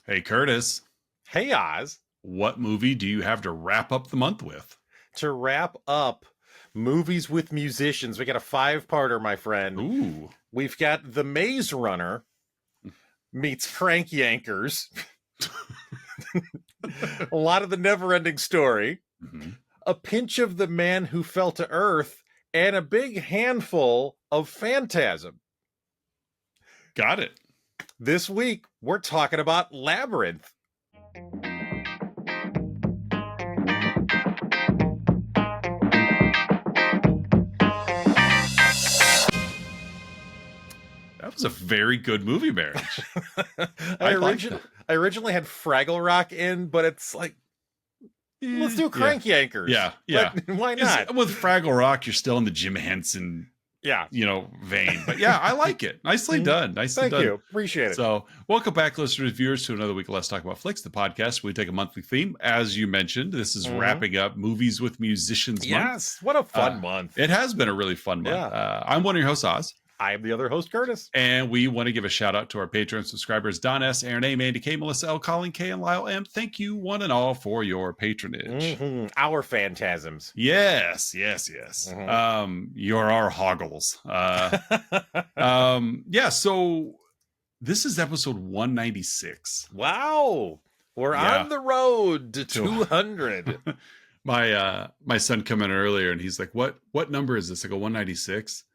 Hey, Curtis, Hey, Oz. what movie do you have to wrap up the month with? To wrap up movies with musicians, we got a five-parter, my friend. Ooh. We've got The Maze Runner meets Crank Yankers, a lot of The Never-Ending Story, Mhm. a pinch of The Man Who Fell to Earth, and a big handful of Phantasm. Got it. This week, we're talking about Labyrinth. That was a very good movie marriage. I, I liked origi- it. I originally had Fraggle Rock in, but it's like, let's do Yeah. Crank Yankers. Yeah. Why 'Cause not? with Fraggle Rock, you're still in the Jim Henson, Yeah. vein. But yeah, I like it. Nicely done. Nicely Thank done. you. Appreciate it. So, welcome back, listeners, viewers, to another week of Let's Talk About Flicks, the podcast. We take a monthly theme. As you mentioned, this is wrapping up Movies with Musicians Month. Yes. What a fun month. It has been a really fun month. Yeah. I'm one of your hosts, Oz. I am the other host, Curtis. And we want to give a shout out to our Patreon subscribers, Don S., Aaron A., Mandy K., Melissa L., Colin K., and Lyle M. Thank you, one and all, for your patronage. Our phantasms. Yes. You're our hoggles. Yeah, so this is episode 196. Wow. We're on the road to 200. My son came in earlier and he's like, what number is this? I go, 196.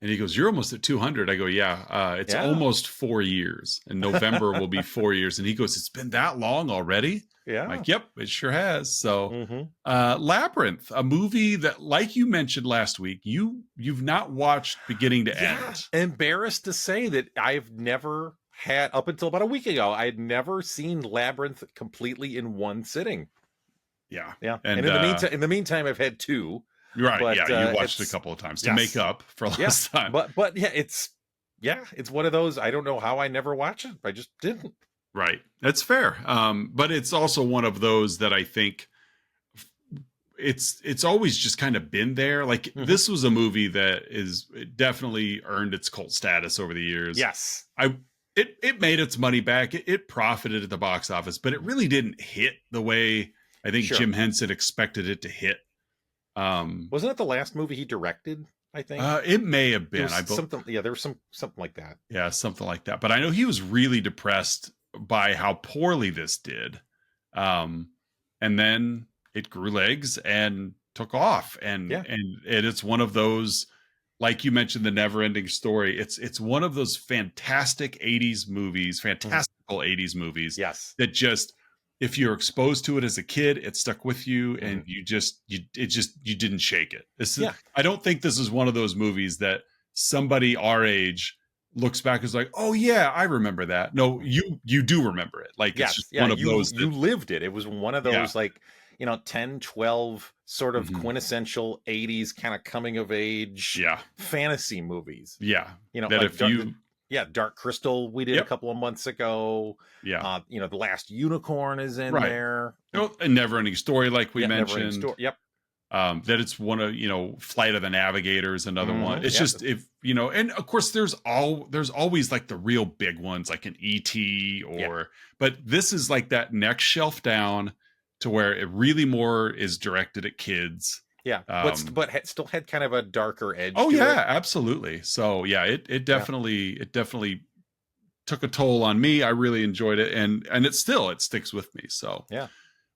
And he goes, you're almost at 200. I go, yeah, it's almost 4 years. In November will be 4 years. And he goes, it's been that long already? Yeah. I'm like, yep, it sure has. So Labyrinth, a movie that, like you mentioned last week, you've not watched beginning to end. Embarrassed to say that I've never had, up until about a week ago, I had never seen Labyrinth completely in one sitting. Yeah. Yeah. And in the meantime, I've had two. Right. But, you watched it a couple of times to make up for last time. But yeah, it's one of those. I don't know how I never watched it. I just didn't. Right. That's fair. But it's also one of those that I think it's always just kind of been there. Like this was a movie that it definitely earned its cult status over the years. Yes. It made its money back. It profited at the box office, but it really didn't hit the way I think Jim Henson expected it to hit. Wasn't it the last movie he directed? I think it may have been. There was something like that. Yeah, something like that. But I know he was really depressed by how poorly this did, and then it grew legs and took off. And it's one of those, like you mentioned, the Never-Ending Story. It's one of those fantastic 80s movies, fantastical 80s movies. Yes, that just, if you're exposed to it as a kid, it stuck with you, and you didn't shake it. I don't think this is one of those movies that somebody our age looks back and is like, oh yeah, I remember that. No, you do remember it. Like, it's just one of those. You lived it. It was one of those 10, 12 sort of quintessential 80s kind of coming of age fantasy movies. Yeah. That like Dark Crystal we did a couple of months ago. Yeah. The Last Unicorn is in there. A Never-Ending Story, like we mentioned. Yep. That it's one of, Flight of the Navigators, another one. It's just, and of course there's always like the real big ones, like an E.T. but this is like that next shelf down to where it really more is directed at kids. Yeah, but still had kind of a darker edge. Oh yeah, absolutely. So yeah, it definitely took a toll on me. I really enjoyed it, and it sticks with me. So yeah.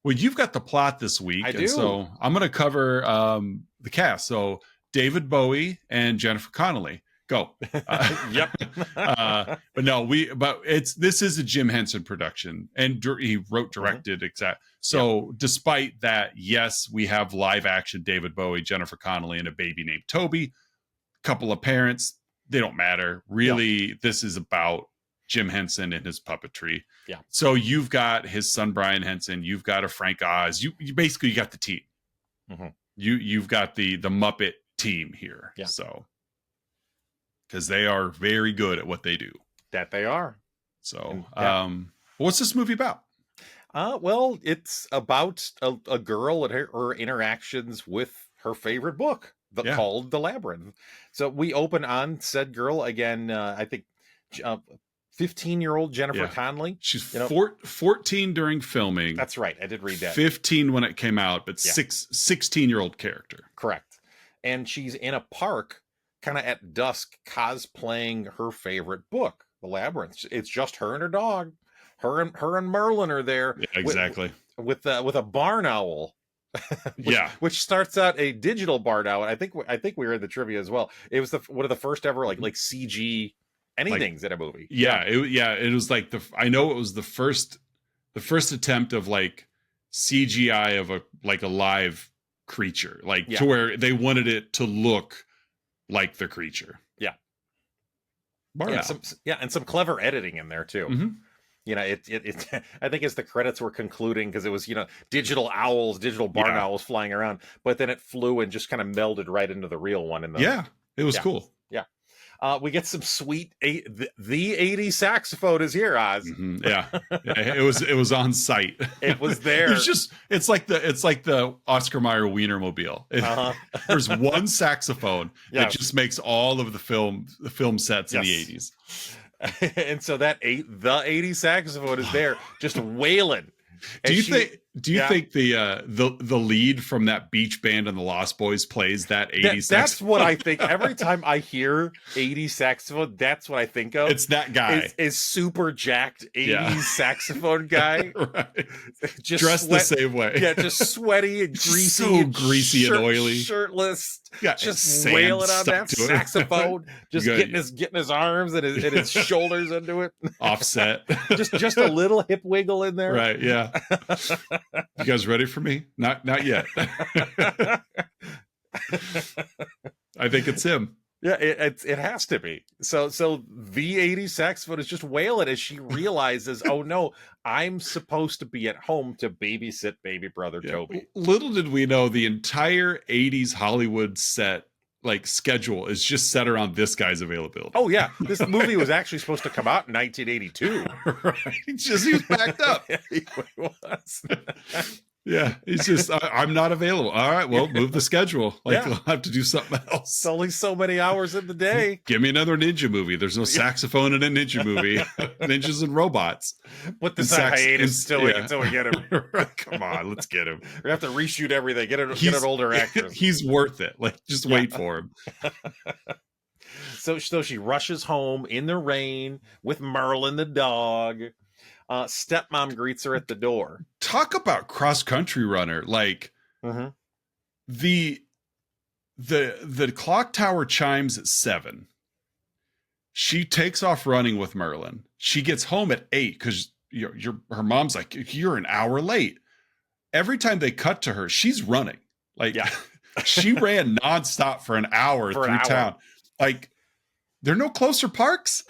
Well, you've got the plot this week, and so I'm going to cover the cast. So David Bowie and Jennifer Connelly. Go. Yep. This is a Jim Henson production, and he wrote, directed, exact. So despite that, yes, we have live action David Bowie, Jennifer Connelly, and a baby named Toby. Couple of parents, they don't matter. Really, this is about Jim Henson and his puppetry. Yeah. So you've got his son Brian Henson, you've got a Frank Oz. You basically got the team. You've got the Muppet team here. Yeah. So because they are very good at what they do. That they are. So, what's this movie about? Well, it's about a girl and her interactions with her favorite book called The Labyrinth. So we open on said girl again. I think 15-year-old Jennifer Connelly. She's 14 during filming. That's right. I did read that. 15 when it came out, but 16-year-old character. Correct. And she's in a park kind of at dusk cosplaying her favorite book, The Labyrinth. It's just her and her dog. Her and Merlin are there. Yeah, exactly. With a barn owl. which starts out a digital barn owl. I think we read the trivia as well. It was one of the first ever like CG anythings in a movie. It was like I know it was the first attempt of like CGI of a live creature, to where they wanted it to look like the creature. And some clever editing in there too. Mm-hmm. It I think as the credits were concluding, because it was digital barn owls flying around, but then it flew and just kind of melded right into the real one. It was cool. We get some sweet the 80s saxophone is here, Oz. Mm-hmm. It was on site. It was there. It's like the Oscar Mayer Wienermobile. There's one saxophone that just makes all of the film sets in the 80s. And so the 80s saxophone is there just wailing. Do you think the lead from that beach band and the Lost Boys plays that 80s saxophone? That's what I think. Every time I hear 80s saxophone, that's what I think of. It's that guy. Is super jacked 80s saxophone guy. Right. Just dressed the same way. Yeah, just sweaty and greasy. So greasy and oily. Shirtless. Yeah, just wailing on that saxophone. Just getting his arms and his shoulders into it. Offset. just a little hip wiggle in there. Right, yeah. You guys ready for me? Not yet. I think it's him. Yeah, it has to be. So the 80s saxophone is just wailing as she realizes, oh no, I'm supposed to be at home to babysit baby brother Toby. Little did we know the entire 80s Hollywood set schedule is just set around this guy's availability. Oh yeah, this movie was actually supposed to come out in 1982. Right, he was backed up. Yeah, he was. Yeah, he's just I'm not available. All right, well, move the schedule. I'll have to do something else. It's only so many hours in the day. Give me another ninja movie. There's no saxophone in a ninja movie. Ninjas and robots. Put this on hiatus until we get him. Come on, let's get him. We have to reshoot everything. Get an older actress. He's worth it. Just wait for him. So she rushes home in the rain with Merlin the dog. Stepmom greets her at the door. Talk about cross-country runner. The clock tower chimes at 7. She takes off running with Merlin. She gets home at 8 because her mom's like, you're an hour late. Every time they cut to her, she's running. She ran nonstop for an hour through town. There are no closer parks.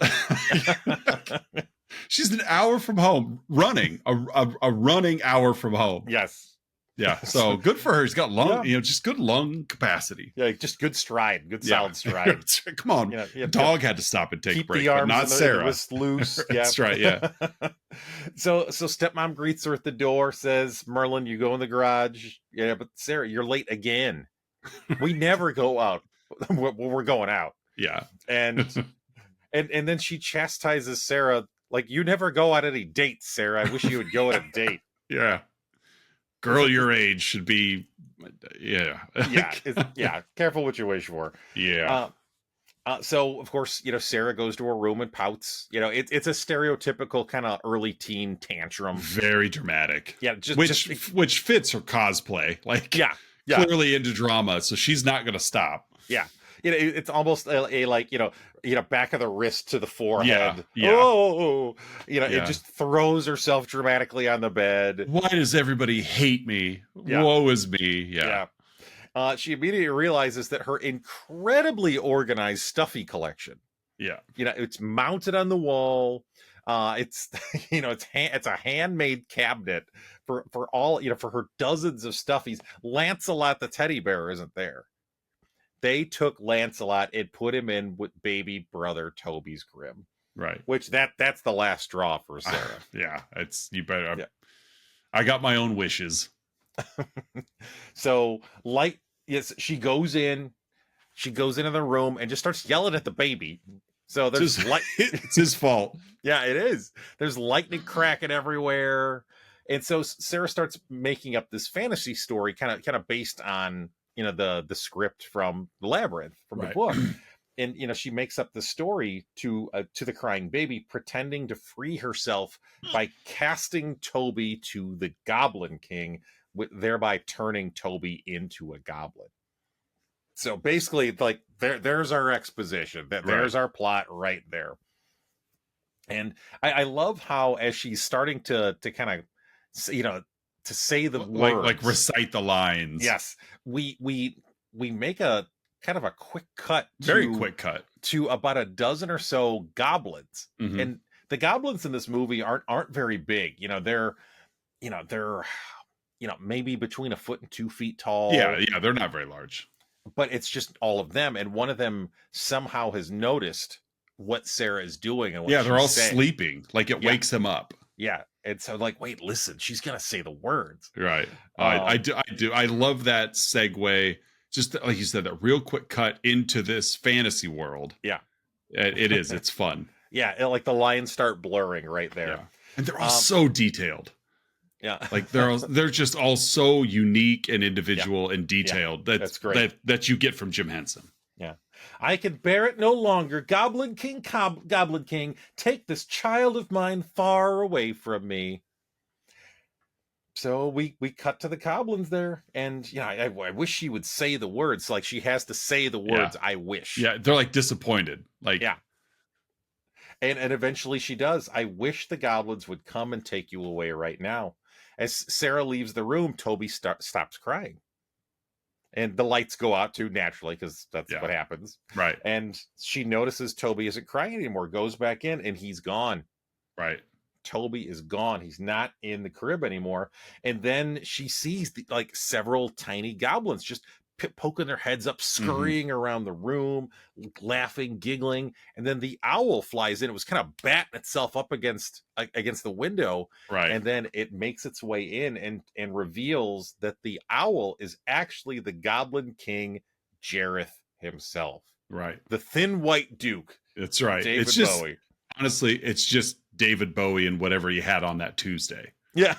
She's an hour from home running a running hour from home. Yes. Yeah. So good for her. He's got just good lung capacity. Yeah. Just good stride, solid stride. Come on. The dog had to stop and take a break, but not Sarah. It was loose. That's right. Yeah. So stepmom greets her at the door, says, Merlin, you go in the garage. Yeah. But Sarah, you're late again. We never go out. We're going out. Yeah. And then she chastises Sarah. You never go on any dates, Sarah. I wish you would go on a date. Yeah. Girl your age should be, yeah. Careful what you wish for. Yeah. So, of course, Sarah goes to her room and pouts. It's a stereotypical kind of early teen tantrum. Very dramatic. Yeah. Which fits her cosplay. Clearly into drama. So she's not going to stop. Yeah. It's almost a back of the wrist to the forehead. Yeah. Oh, it just throws herself dramatically on the bed. Why does everybody hate me? Yeah. Woe is me. Yeah. She immediately realizes that her incredibly organized stuffy collection. Yeah. It's mounted on the wall. It's it's a handmade cabinet for all for her dozens of stuffies. Lancelot the teddy bear isn't there. They took Lancelot and put him in with baby brother Toby's crib. Right. Which that's the last straw for Sarah. Yeah. You better. Yeah. I got my own wishes. So she goes into the room and just starts yelling at the baby. So there's it's his fault. Yeah, it is. There's lightning cracking everywhere. And so Sarah starts making up this fantasy story kind of based on, the script from the Labyrinth, from the Right. book. And she makes up the story to the crying baby, pretending to free herself by casting Toby to the Goblin King, thereby turning Toby into a goblin. So basically, like, there's our exposition. There's our plot right there. And I love how, as she's starting to kind of, to say the words, like recite the lines. Yes, we make a kind of a quick cut, very quick cut to about a dozen or so goblins, and the goblins in this movie aren't very big. They're maybe between 1 foot and 2 feet tall. Yeah, they're not very large. But it's just all of them, and one of them somehow has noticed what Sarah is doing, and what they're all saying. Sleeping, like it wakes him up. Yeah, and so, like, wait, listen, she's gonna say the words. Right. I do. I love that segue. Just like you said, that real quick cut into this fantasy world. Yeah, it is. It's fun. Yeah, like the lines start blurring right there, and they're all so detailed. Yeah, like they're just all so unique and individual and detailed. That's great. That you get from Jim Henson. Yeah. I can bear it no longer. Goblin King, Goblin King, take this child of mine far away from me. So we cut to the goblins there, and I wish she would say the words. Like, she has to say the words. I wish. Yeah, they're like disappointed. Like, yeah. And eventually she does. I wish the goblins would come and take you away right now. As Sarah leaves the room, Toby stops crying. And the lights go out too, naturally, because that's what happens. Right. And she notices Toby isn't crying anymore, goes back in, and he's gone. Right. Toby is gone. He's not in the crib anymore. And then she sees several tiny goblins just poking their heads up, scurrying around the room, laughing, giggling. And then the owl flies in. It was kind of batting itself up against the window. Right. And then it makes its way in and reveals that the owl is actually the Goblin King, Jareth himself. Right. The Thin White Duke. That's right. David Bowie. Honestly, it's just David Bowie and whatever he had on that Tuesday. Yeah.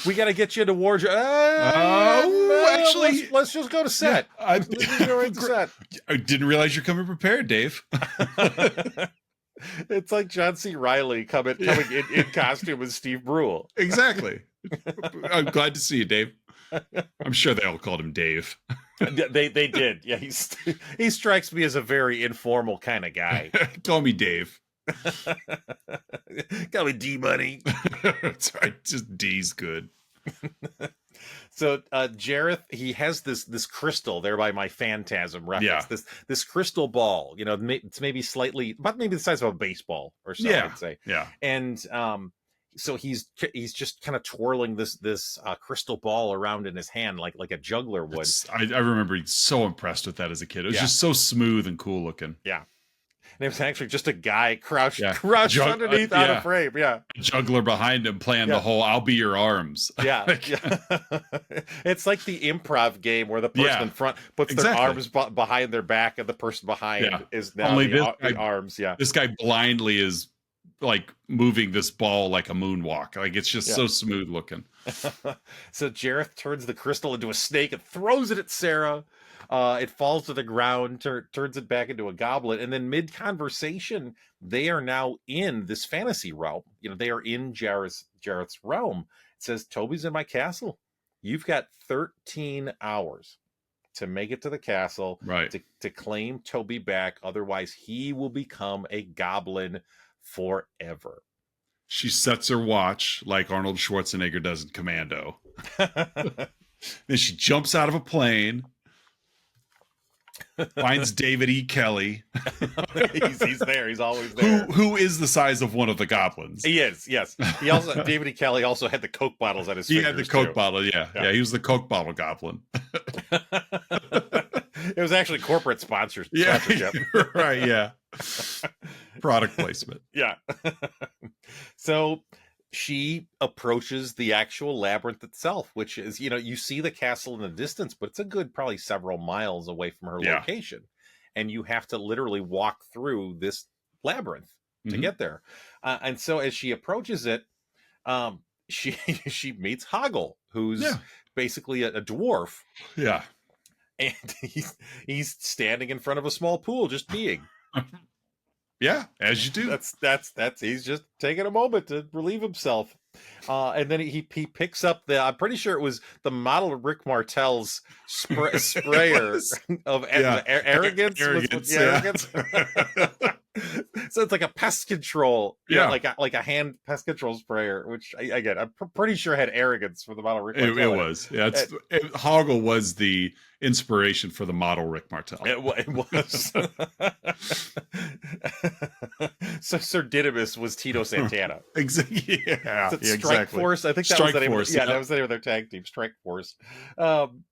We got to get you into wardrobe. Actually, let's just go to set. Yeah, I didn't realize you're coming prepared, Dave. It's like John C. Reilly coming in costume as Steve Brule. Exactly. I'm glad to see you, Dave. I'm sure they all called him Dave. They did. Yeah, he strikes me as a very informal kind of guy. Call me Dave. Call me D-Money. That's right. Just D's good. So Jareth, he has this crystal there by my Phantasm reference. Yeah. This crystal ball, it's maybe the size of a baseball or so, I'd say. Yeah. And so he's just kind of twirling this crystal ball around in his hand like a juggler would. I remember being so impressed with that as a kid. It was just so smooth and cool looking. Yeah. And it was actually just a guy crouched underneath out of frame. Yeah. A juggler behind him playing the whole "I'll be your arms." Yeah. It's like the improv game where the person in front puts their arms behind their back, and the person behind is now the arms. Yeah. This guy blindly is like moving this ball like a moonwalk. Like, it's just so smooth looking. So Jareth turns the crystal into a snake and throws it at Sarah. It falls to the ground, turns it back into a goblet, and then mid-conversation, they are now in this fantasy realm. They are in Jareth's realm. It says, Toby's in my castle. You've got 13 hours to make it to the castle, right? To claim Toby back. Otherwise, he will become a goblin forever. She sets her watch like Arnold Schwarzenegger does in Commando. Then she jumps out of a plane. Finds David E. Kelly. he's there. He's always there. Who is the size of one of the goblins? He is. Yes. He also David E. Kelly also had the Coke bottles at his. He had the Coke bottle. Yeah. He was the Coke bottle goblin. It was actually corporate sponsorship. Right. Yeah. Product placement. Yeah. So she approaches the actual labyrinth itself, which is, you see the castle in the distance, but it's a good probably several miles away from her location. and you have to literally walk through this labyrinth to get there. And so as she approaches it, she she meets Hoggle, who's basically a dwarf. Yeah. And he's standing in front of a small pool just peeing. Yeah, as you do. That's he's just taking a moment to relieve himself. And then he picks up I'm pretty sure it was the model of Rick Martel's sprayer of arrogance. Arrogance. So it's like a pest control, like a hand pest control sprayer, which again I'm pretty sure had arrogance for the model Rick Martel. It was, Hoggle was the inspiration for the model Rick Martel. It was. So Sir Didymus was Tito Santana. Exactly. Yeah, Strike exactly. Force. I think that was the name. That was the name of their tag team, Strike Force. And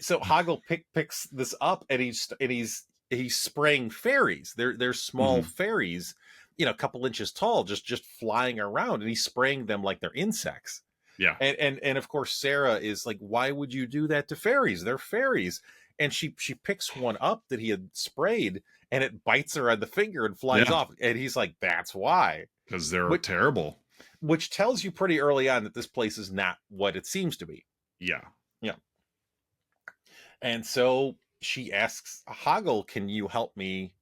so Hoggle picks this up, and he's spraying fairies. They're small fairies, a couple inches tall, just flying around, and he's spraying them like they're insects. Yeah. And of course Sarah is like, why would you do that to fairies? They're fairies. And she picks one up that he had sprayed, and it bites her on the finger and flies off. And he's like, that's why. Because they're terrible. Which tells you pretty early on that this place is not what it seems to be. Yeah. Yeah. And so she asks Hoggle, can you help me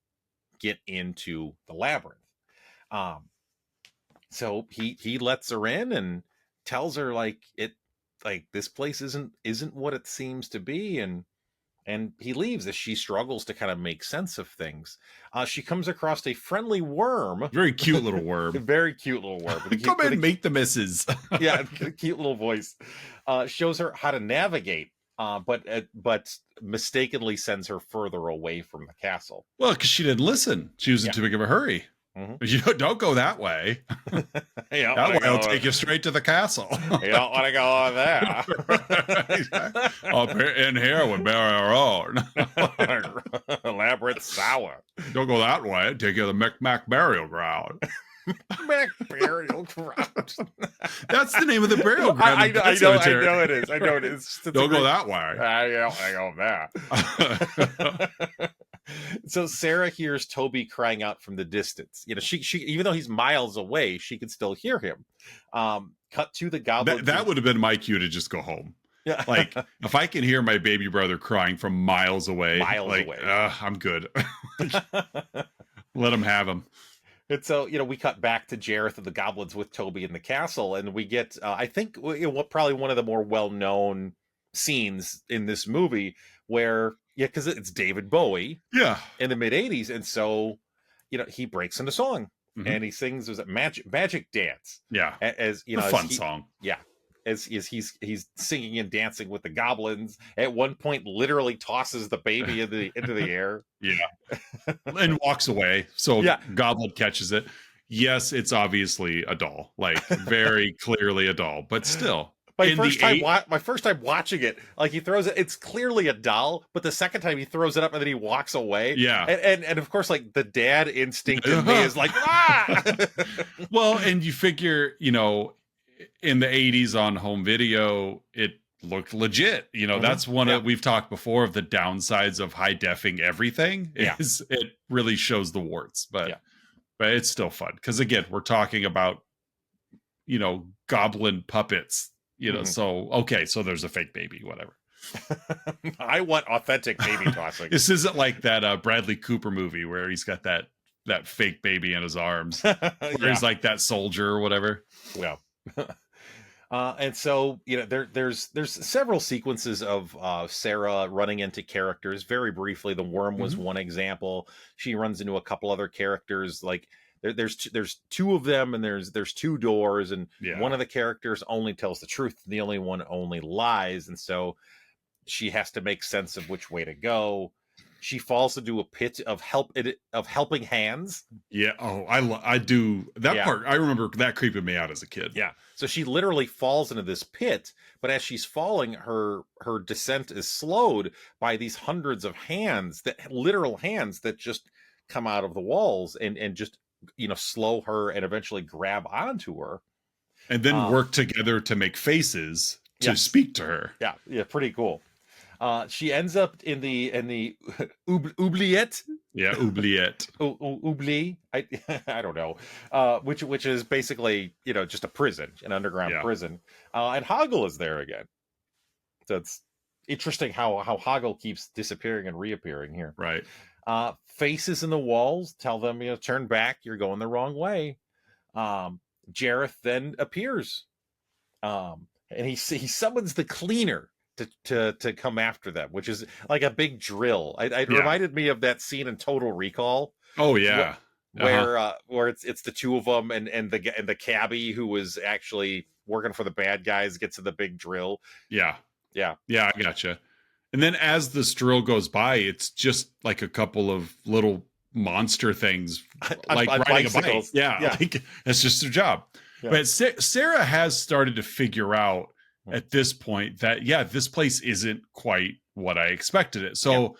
get into the labyrinth? So he lets her in and tells her like this place isn't what it seems to be, and he leaves as she struggles to kind of make sense of things. She comes across a friendly worm. Very cute little worm. Very cute little worm. Come in and meet the missus. Yeah, cute little voice. Shows her how to navigate, but mistakenly sends her further away from the castle. Well, because she didn't listen. She was in too big of a hurry. You don't go that way. That way I'll take you straight to the castle. You don't want to go on there. Up in here we bury our own. Labyrinth sour. Don't go that way. Take you to the Micmac burial ground. Mac burial ground. That's the name of the burial ground. I know it is. Don't go that way. I don't go there. So Sarah hears Toby crying out from the distance. She even though he's miles away, she can still hear him. Cut to the goblin. That would have been my cue to just go home. Yeah. Like if I can hear my baby brother crying from miles away, I'm good. Let him have him. And so, we cut back to Jareth and the goblins with Toby in the castle, and we get, I think, probably one of the more well-known scenes in this movie where, because it's David Bowie in the mid-'80s, and so, he breaks into song, and he sings, was it Magic Dance? Yeah. As, a fun song. Yeah. As he's singing and dancing with the goblins. At one point, literally tosses the baby into the air. Yeah, and walks away. So Goblin catches it. Yes, it's obviously a doll, like very clearly a doll, but still. My first time watching it, like he throws it, it's clearly a doll, but the second time he throws it up and then he walks away. Yeah. And of course, like the dad instinct in me is like, ah! Well, and you figure, in the 80s on home video, it looked legit. That's one we've talked before of the downsides of high defing everything is it really shows the warts, but it's still fun. Because again, we're talking about, goblin puppets, so there's a fake baby, whatever. I want authentic baby tossing. This isn't like that Bradley Cooper movie where he's got that fake baby in his arms. Where he's like that soldier or whatever. Yeah. And so there's several sequences of Sarah running into characters. Very briefly, the worm was one example. She runs into a couple other characters. Like there's two of them, and there's two doors, and one of the characters only tells the truth, the only one only lies, and so she has to make sense of which way to go. She falls into a pit of helping hands. Yeah. Oh, I do that part. I remember that creeping me out as a kid. Yeah. So she literally falls into this pit, but as she's falling, her descent is slowed by these hundreds of literal hands that just come out of the walls and just, slow her and eventually grab onto her. And then work together to make faces to speak to her. Yeah. Yeah. Pretty cool. She ends up in the oubliette, Yeah, oubliette. Oubli, I don't know, which is basically, just a prison, an underground prison, and Hoggle is there again. So it's interesting how Hoggle keeps disappearing and reappearing here. Right. Faces in the walls tell them, turn back, you're going the wrong way. Jareth then appears, and he summons the cleaner to come after them, which is like a big drill. It reminded me of that scene in Total Recall. Oh yeah, where it's the two of them and the cabbie who was actually working for the bad guys gets to the big drill. Yeah, I gotcha. And then as this drill goes by, it's just like a couple of little monster things, like on riding bicycles. a bike. Yeah, like that's just their job. Yeah. But Sarah has started to figure out at this point that this place isn't quite what I expected it. So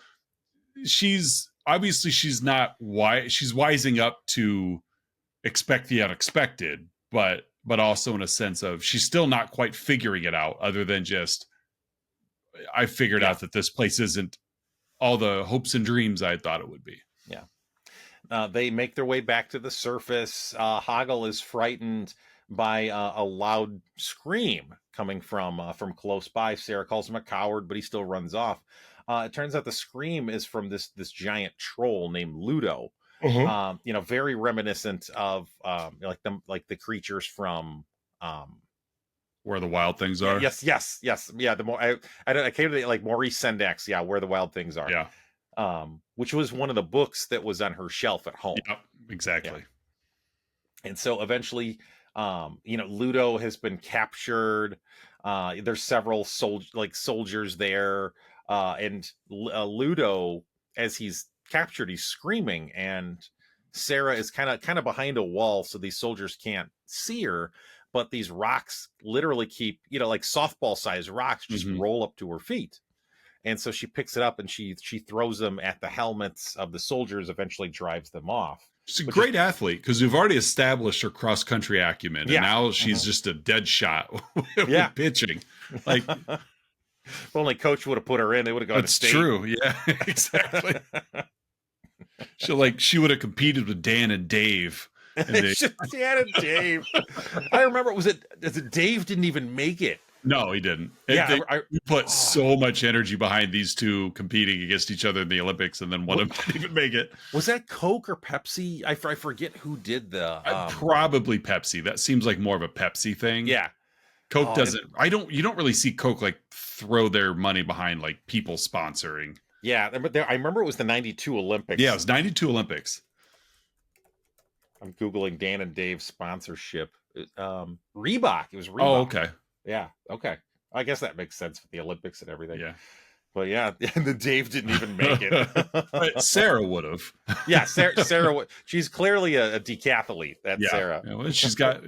she's not she's wising up to expect the unexpected, but also in a sense of she's still not quite figuring it out, other than just I figured out that this place isn't all the hopes and dreams I thought it would be. Yeah. They make their way back to the surface. Hoggle is frightened by a loud scream coming from close by. Sarah calls him a coward, but he still runs off. It turns out the scream is from this giant troll named Ludo. Very reminiscent of like the creatures from Where the Wild Things Are. Yes. Yeah. The more I came to like Maurice Sendak's Where the Wild Things Are. Yeah. Which was one of the books that was on her shelf at home. Yep, exactly. Yeah. And so eventually, Ludo has been captured. There's several soldiers there, and Ludo, as he's captured, he's screaming, and Sarah is kind of behind a wall, so these soldiers can't see her. But these rocks literally keep, like softball-sized rocks, just roll up to her feet. And so she picks it up and she throws them at the helmets of the soldiers, eventually drives them off. She's a great athlete, because we've already established her cross-country acumen, and now she's just a dead shot with pitching. Like, if only coach would have put her in, they would have gone to state. That's true, yeah, exactly. She would have competed with Dan and Dave. Dan and Dave. I remember, was it Dave didn't even make it? No, he didn't. They put so much energy behind these two competing against each other in the Olympics, and then one of them didn't even make it. Was that Coke or Pepsi? I forget who did the. Probably Pepsi. That seems like more of a Pepsi thing. Yeah, Coke doesn't. You don't really see Coke like throw their money behind like people sponsoring. Yeah, but I remember it was the '92 Olympics. Yeah, it was '92 Olympics. I'm googling Dan and Dave sponsorship. Reebok. It was Reebok. Oh, okay. Yeah. Okay. I guess that makes sense with the Olympics and everything. Yeah. But the Dave didn't even make it. But Sarah would have. Yeah, Sarah. She's clearly a decathlete. That's Sarah. Yeah, well, she's got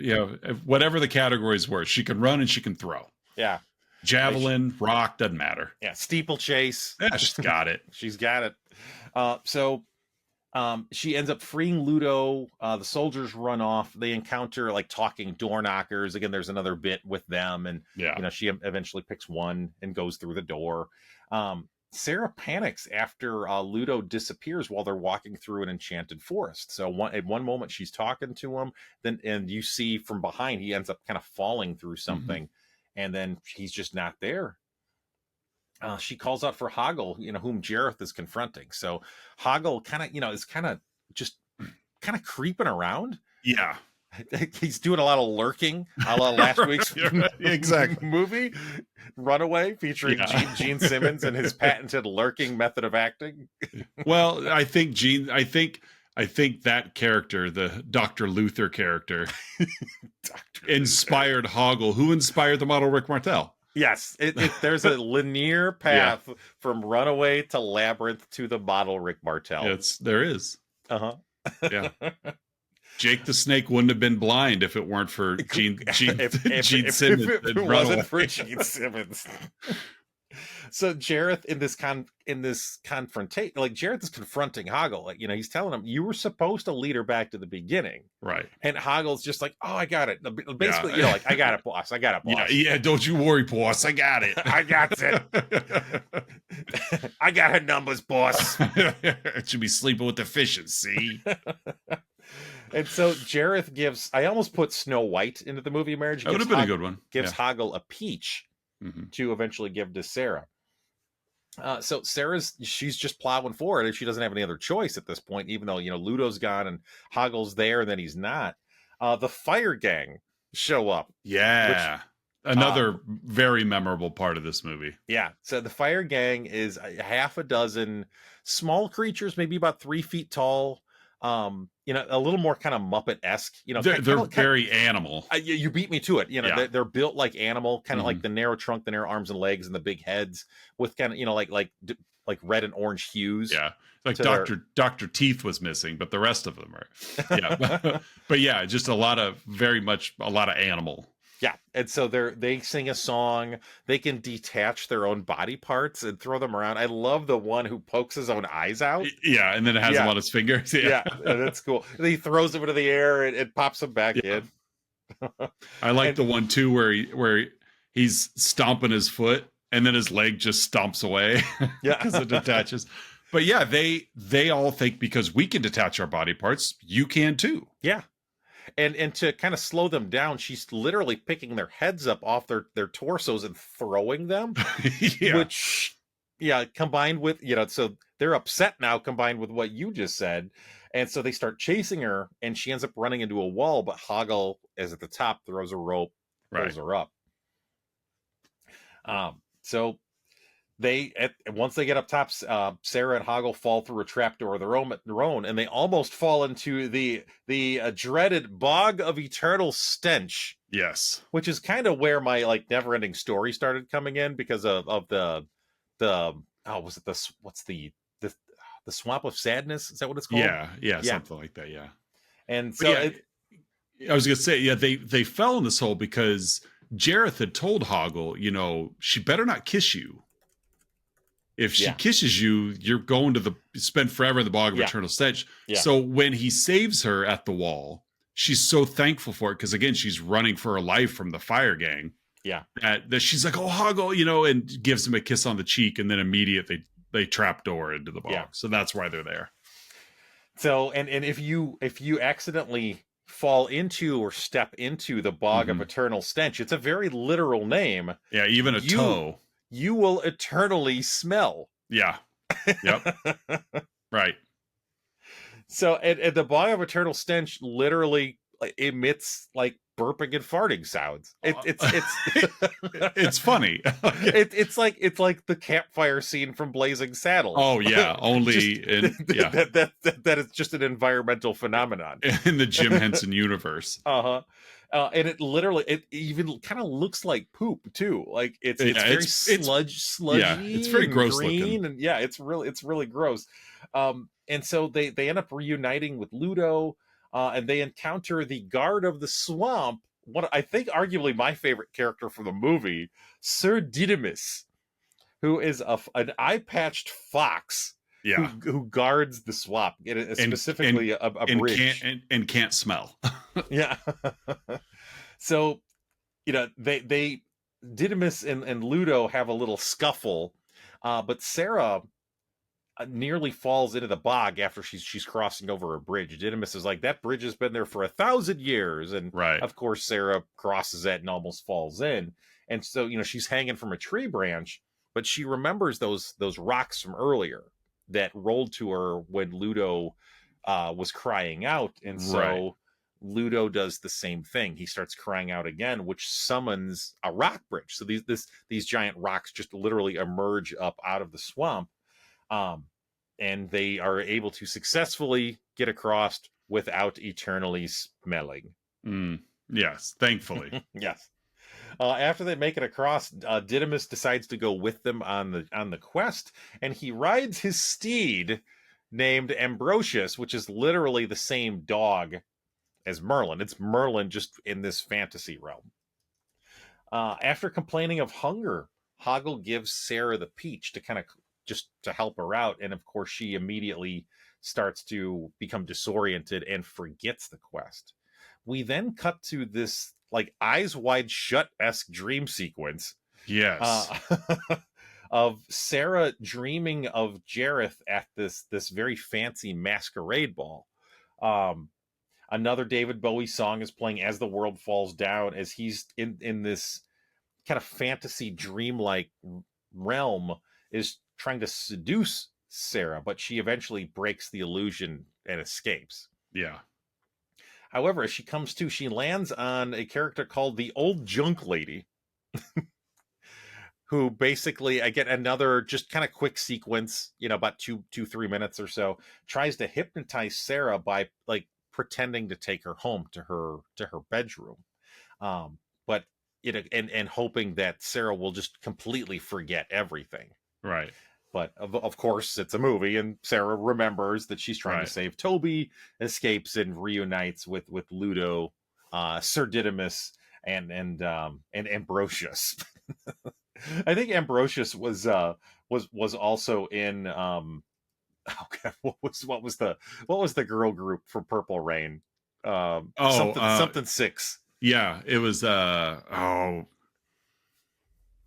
whatever the categories were. She can run and she can throw. Yeah. Javelin, rock, doesn't matter. Yeah. Steeplechase. Yeah, she's got it. She's got it. So she ends up freeing Ludo. The soldiers run off. They encounter like talking door knockers. Again, there's another bit with them, and she eventually picks one and goes through the door. Sarah panics after Ludo disappears while they're walking through an enchanted forest. So at one moment she's talking to him, and you see from behind he ends up kind of falling through something, and then he's just not there. She calls out for Hoggle, whom Jareth is confronting. So Hoggle is just creeping around. Yeah. He's doing a lot of lurking, a la last week's movie, Runaway, featuring Gene Simmons and his patented lurking method of acting. Well, I think that character, the Dr. Luther character, inspired Hoggle, who inspired the model Rick Martel. Yes, there's a linear path from Runaway to Labyrinth to the model Rick Martel. There is. Yeah. Jake the Snake wouldn't have been blind if it weren't for Gene Simmons. If it wasn't for Gene Simmons. So Jareth in this confrontation, like Jareth is confronting Hoggle, like, you know, he's telling him, you were supposed to lead her back to the beginning. Right. And Hoggle's just like, oh, I got it. Basically, Yeah. you know, like, I got it, boss. I got it, boss. Yeah. Don't you worry, boss. I got it. I got it. I got her numbers, boss. It should be sleeping with the fishes, see? And so Jareth gives, I almost put Snow White into the movie Marriage. That would have been a good one. Gives Hoggle a peach to eventually give to Sarah. So she's just plowing forward, and she doesn't have any other choice at this point, even though, you know, Ludo's gone and Hoggle's there, and then he's not. The Fire Gang show up. Yeah. Another very memorable part of this movie. Yeah. So the Fire Gang is a half a dozen small creatures, maybe about 3 feet tall. You know, a little more kind of Muppet-esque. You know, they're very animal. You beat me to it. You know, they're built like animal, kind of like the narrow trunk, the narrow arms and legs, and the big heads with kind of, you know, like red and orange hues. Yeah, like Dr. Teeth was missing, but the rest of them are. Yeah, but yeah, just a lot of animal. Yeah, and so they sing a song. They can detach their own body parts and throw them around. I love the one who pokes his own eyes out. Yeah, and then it has them on his fingers. Yeah, that's cool. And he throws them into the air and it pops them back in. I like the one too where he's stomping his foot and then his leg just stomps away. Yeah, because it detaches. But yeah, they all think because we can detach our body parts, you can too. Yeah. And to kind of slow them down, she's literally picking their heads up off their torsos and throwing them. Which, combined with, you know, so they're upset now, combined with what you just said. And so they start chasing her, and she ends up running into a wall, but Hoggle is at the top, throws a rope, pulls her up. So once they get up top, Sarah and Hoggle fall through a trapdoor of their own, and they almost fall into the dreaded bog of eternal stench. Yes, which is kind of where my like never-ending story started coming in because of the was it the swamp of sadness? Is that what it's called? Yeah, something like that. Yeah, and so I was gonna say, they fell in this hole because Jareth had told Hoggle, you know, she better not kiss you. If she kisses you, you're going to spend forever in the bog of eternal stench. Yeah. So when he saves her at the wall, she's so thankful for it because, again, she's running for her life from the Fire Gang. Yeah. That she's like, oh, Hoggle, you know, and gives him a kiss on the cheek, and then immediately they trapdoor into the bog. Yeah. So that's why they're there. So and if you accidentally fall into or step into the bog of eternal stench, it's a very literal name. Yeah, even a toe. You will eternally smell. Yeah. Yep. Right. So, and the bog of eternal stench literally emits like burping and farting sounds. It's funny. It's like the campfire scene from Blazing Saddles. Oh yeah, only that is just an environmental phenomenon in the Jim Henson universe. And it even kind of looks like poop too. Like it's very sludgy. Yeah, it's very gross green, looking. And it's really gross. And so they end up reuniting with Ludo, and they encounter the guard of the swamp. What I think arguably my favorite character from the movie, Sir Didymus, who is an eye-patched fox. Yeah, who guards the swamp, specifically a bridge, and can't smell. Yeah. So, you know, they Didymus and Ludo have a little scuffle, but Sarah nearly falls into the bog after she's crossing over a bridge. Didymus is like, that bridge has been there for 1,000 years, and of course Sarah crosses it and almost falls in. And so, you know, she's hanging from a tree branch, but she remembers those rocks from earlier that rolled to her when Ludo was crying out. And so Ludo does the same thing. He starts crying out again, which summons a rock bridge. So these giant rocks just literally emerge up out of the swamp. And they are able to successfully get across without eternally smelling. Yes, thankfully. Yes. After they make it across, Didymus decides to go with them on the quest, and he rides his steed named Ambrosius, which is literally the same dog as Merlin. It's Merlin just in this fantasy realm. After complaining of hunger, Hoggle gives Sarah the peach to kind of just to help her out, and of course she immediately starts to become disoriented and forgets the quest. We then cut to this like Eyes Wide Shut-esque dream sequence. Yes. Of Sarah dreaming of Jareth at this very fancy masquerade ball. Another David Bowie song is playing as the world falls down, as he's in this kind of fantasy dreamlike realm, is trying to seduce Sarah, but she eventually breaks the illusion and escapes. Yeah. However, as she comes to, she lands on a character called the Old Junk Lady, who basically, I get another just kind of quick sequence, about 3 minutes or so, tries to hypnotize Sarah by like pretending to take her home to her bedroom. But and hoping that Sarah will just completely forget everything. Right. But of course, it's a movie, and Sarah remembers that she's trying to save Toby, escapes, and reunites with Ludo, Sir Didymus, and Ambrosius. I think Ambrosius was also in okay, what was the girl group for Purple Rain? Something 6. Yeah, it was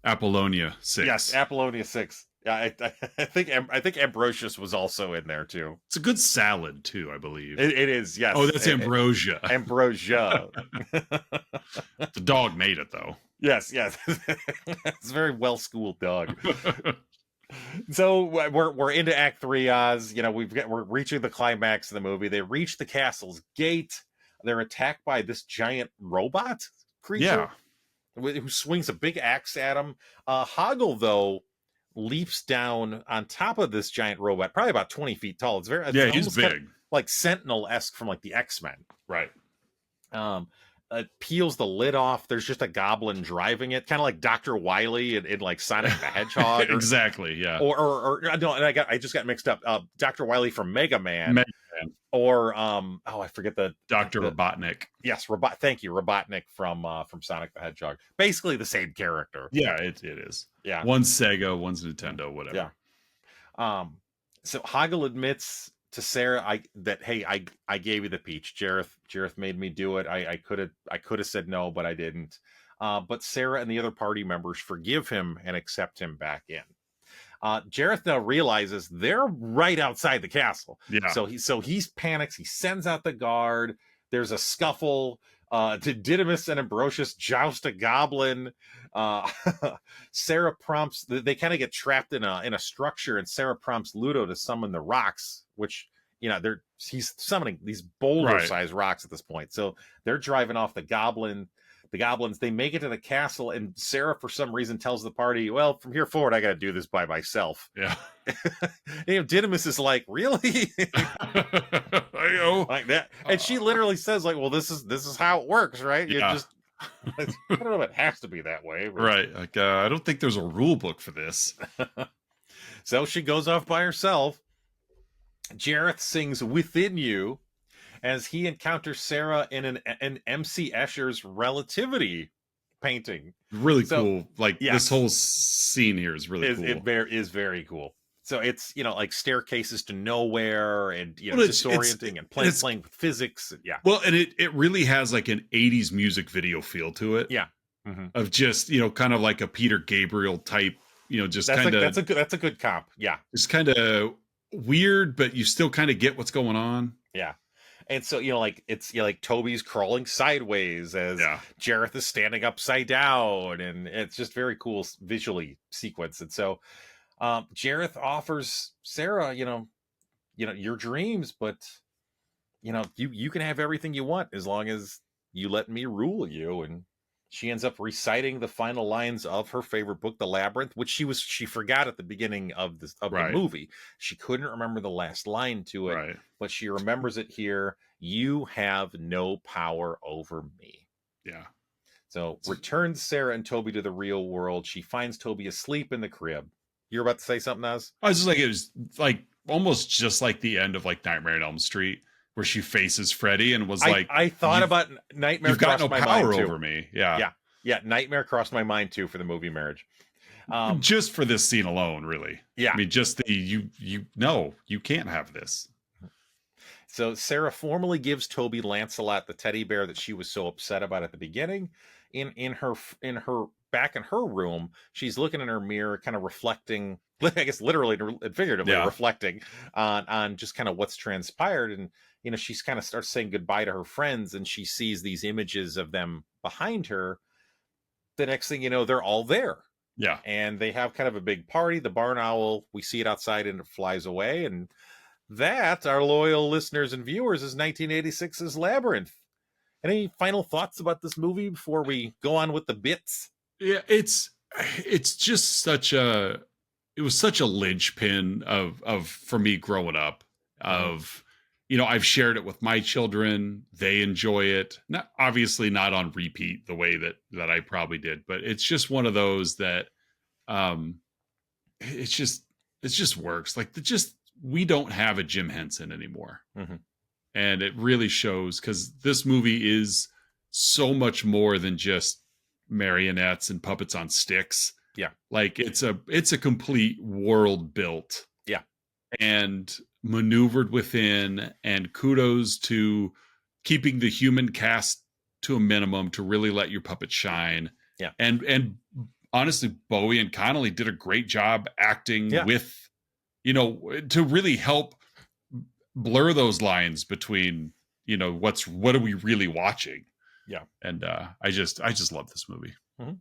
Apollonia 6. Yes, Apollonia 6. Yeah, I think Ambrosius was also in there too. It's a good salad too, I believe. It is, yes. Oh, that's ambrosia. Ambrosia. The dog made it though. Yes. It's a very well-schooled dog. So we're into Act 3, Oz. We're reaching the climax of the movie. They reach the castle's gate. They're attacked by this giant robot creature who swings a big axe at them. Hoggle, though, leaps down on top of this giant robot, probably about 20 feet tall. It's he's big, kind of like Sentinel-esque from like the X-Men. Right. It peels the lid off. There's just a goblin driving it, kind of like Dr. Wily in like Sonic the Hedgehog. Exactly, yeah. Or no, and I just got mixed up. Dr. Wily from Mega Man. Or I forget the Dr. Robotnik. Yes, thank you, Robotnik from Sonic the Hedgehog. Basically the same character. Yeah, it is. Yeah, one's Sega, one's Nintendo, whatever. Yeah. So Hoggle admits to Sarah I gave you the peach. Jareth made me do it. I could have said no, but I didn't. But Sarah and the other party members forgive him and accept him back in. Jareth now realizes they're right outside the castle. Yeah. So he panics. He sends out the guard. There's a scuffle. Didymus and Ambrosius joust a goblin. Sarah prompts. They kind of get trapped in a structure, and Sarah prompts Ludo to summon the rocks, which he's summoning these boulder-sized rocks at this point. So they're driving off the goblins. They make it to the castle, and Sarah, for some reason, tells the party, well, from here forward, I got to do this by myself. Yeah. Didymus is like, really? I know. Like that. And she literally says, like, well, this is how it works, right? You just, I don't know if it has to be that way. But... Right. Like, I don't think there's a rule book for this. So she goes off by herself. Jareth sings Within You, as he encounters Sarah in an MC Escher's Relativity painting. Really cool. Like, this whole scene here is really cool. It is very cool. So it's, like staircases to nowhere and, disorienting and playing with physics. Yeah. Well, and it really has like an 80s music video feel to it. Yeah. Mm-hmm. Of just, kind of like a Peter Gabriel type, just kind of. That's a good comp. Yeah. It's kind of weird, but you still kind of get what's going on. Yeah. And so, it's like Toby's crawling sideways as Jareth is standing upside down. And it's just very cool visually sequence. And so Jareth offers Sarah, your dreams, but, you can have everything you want as long as you let me rule you. And she ends up reciting the final lines of her favorite book, The Labyrinth, which she forgot at the beginning of the movie. She couldn't remember the last line to it, but she remembers it here. You have no power over me. Yeah. So returns Sarah and Toby to the real world. She finds Toby asleep in the crib. You're about to say something, Oz? I was just like, it was like almost just like the end of like Nightmare on Elm Street, where she faces Freddy and was like, I thought about Nightmare. You've got no power over me. Yeah. Nightmare crossed my mind too for the movie Marriage. Just for this scene alone, really. Yeah. I mean, just the you can't have this. So Sarah formally gives Toby Lancelot the teddy bear that she was so upset about at the beginning. In her back in her room, she's looking in her mirror, kind of reflecting, I guess literally and figuratively reflecting on just kind of what's transpired. And she's kind of starts saying goodbye to her friends, and she sees these images of them behind her. The next thing you know, they're all there. Yeah. And they have kind of a big party. The barn owl, we see it outside and it flies away. And that, our loyal listeners and viewers, is 1986's Labyrinth. Any final thoughts about this movie before we go on with the bits? Yeah, it's just it was such a linchpin of for me growing up. Of I've shared it with my children. They enjoy it. Obviously not on repeat the way that I probably did, but it's just one of those that it just works. Like we don't have a Jim Henson anymore. Mm-hmm. And it really shows, because this movie is so much more than just marionettes and puppets on sticks. Yeah. Like it's a complete world built. Yeah. And maneuvered within, and kudos to keeping the human cast to a minimum to really let your puppet shine. Yeah. And honestly, Bowie and Connolly did a great job acting with, to really help blur those lines between, what are we really watching? Yeah. And I just love this movie. Mm-hmm.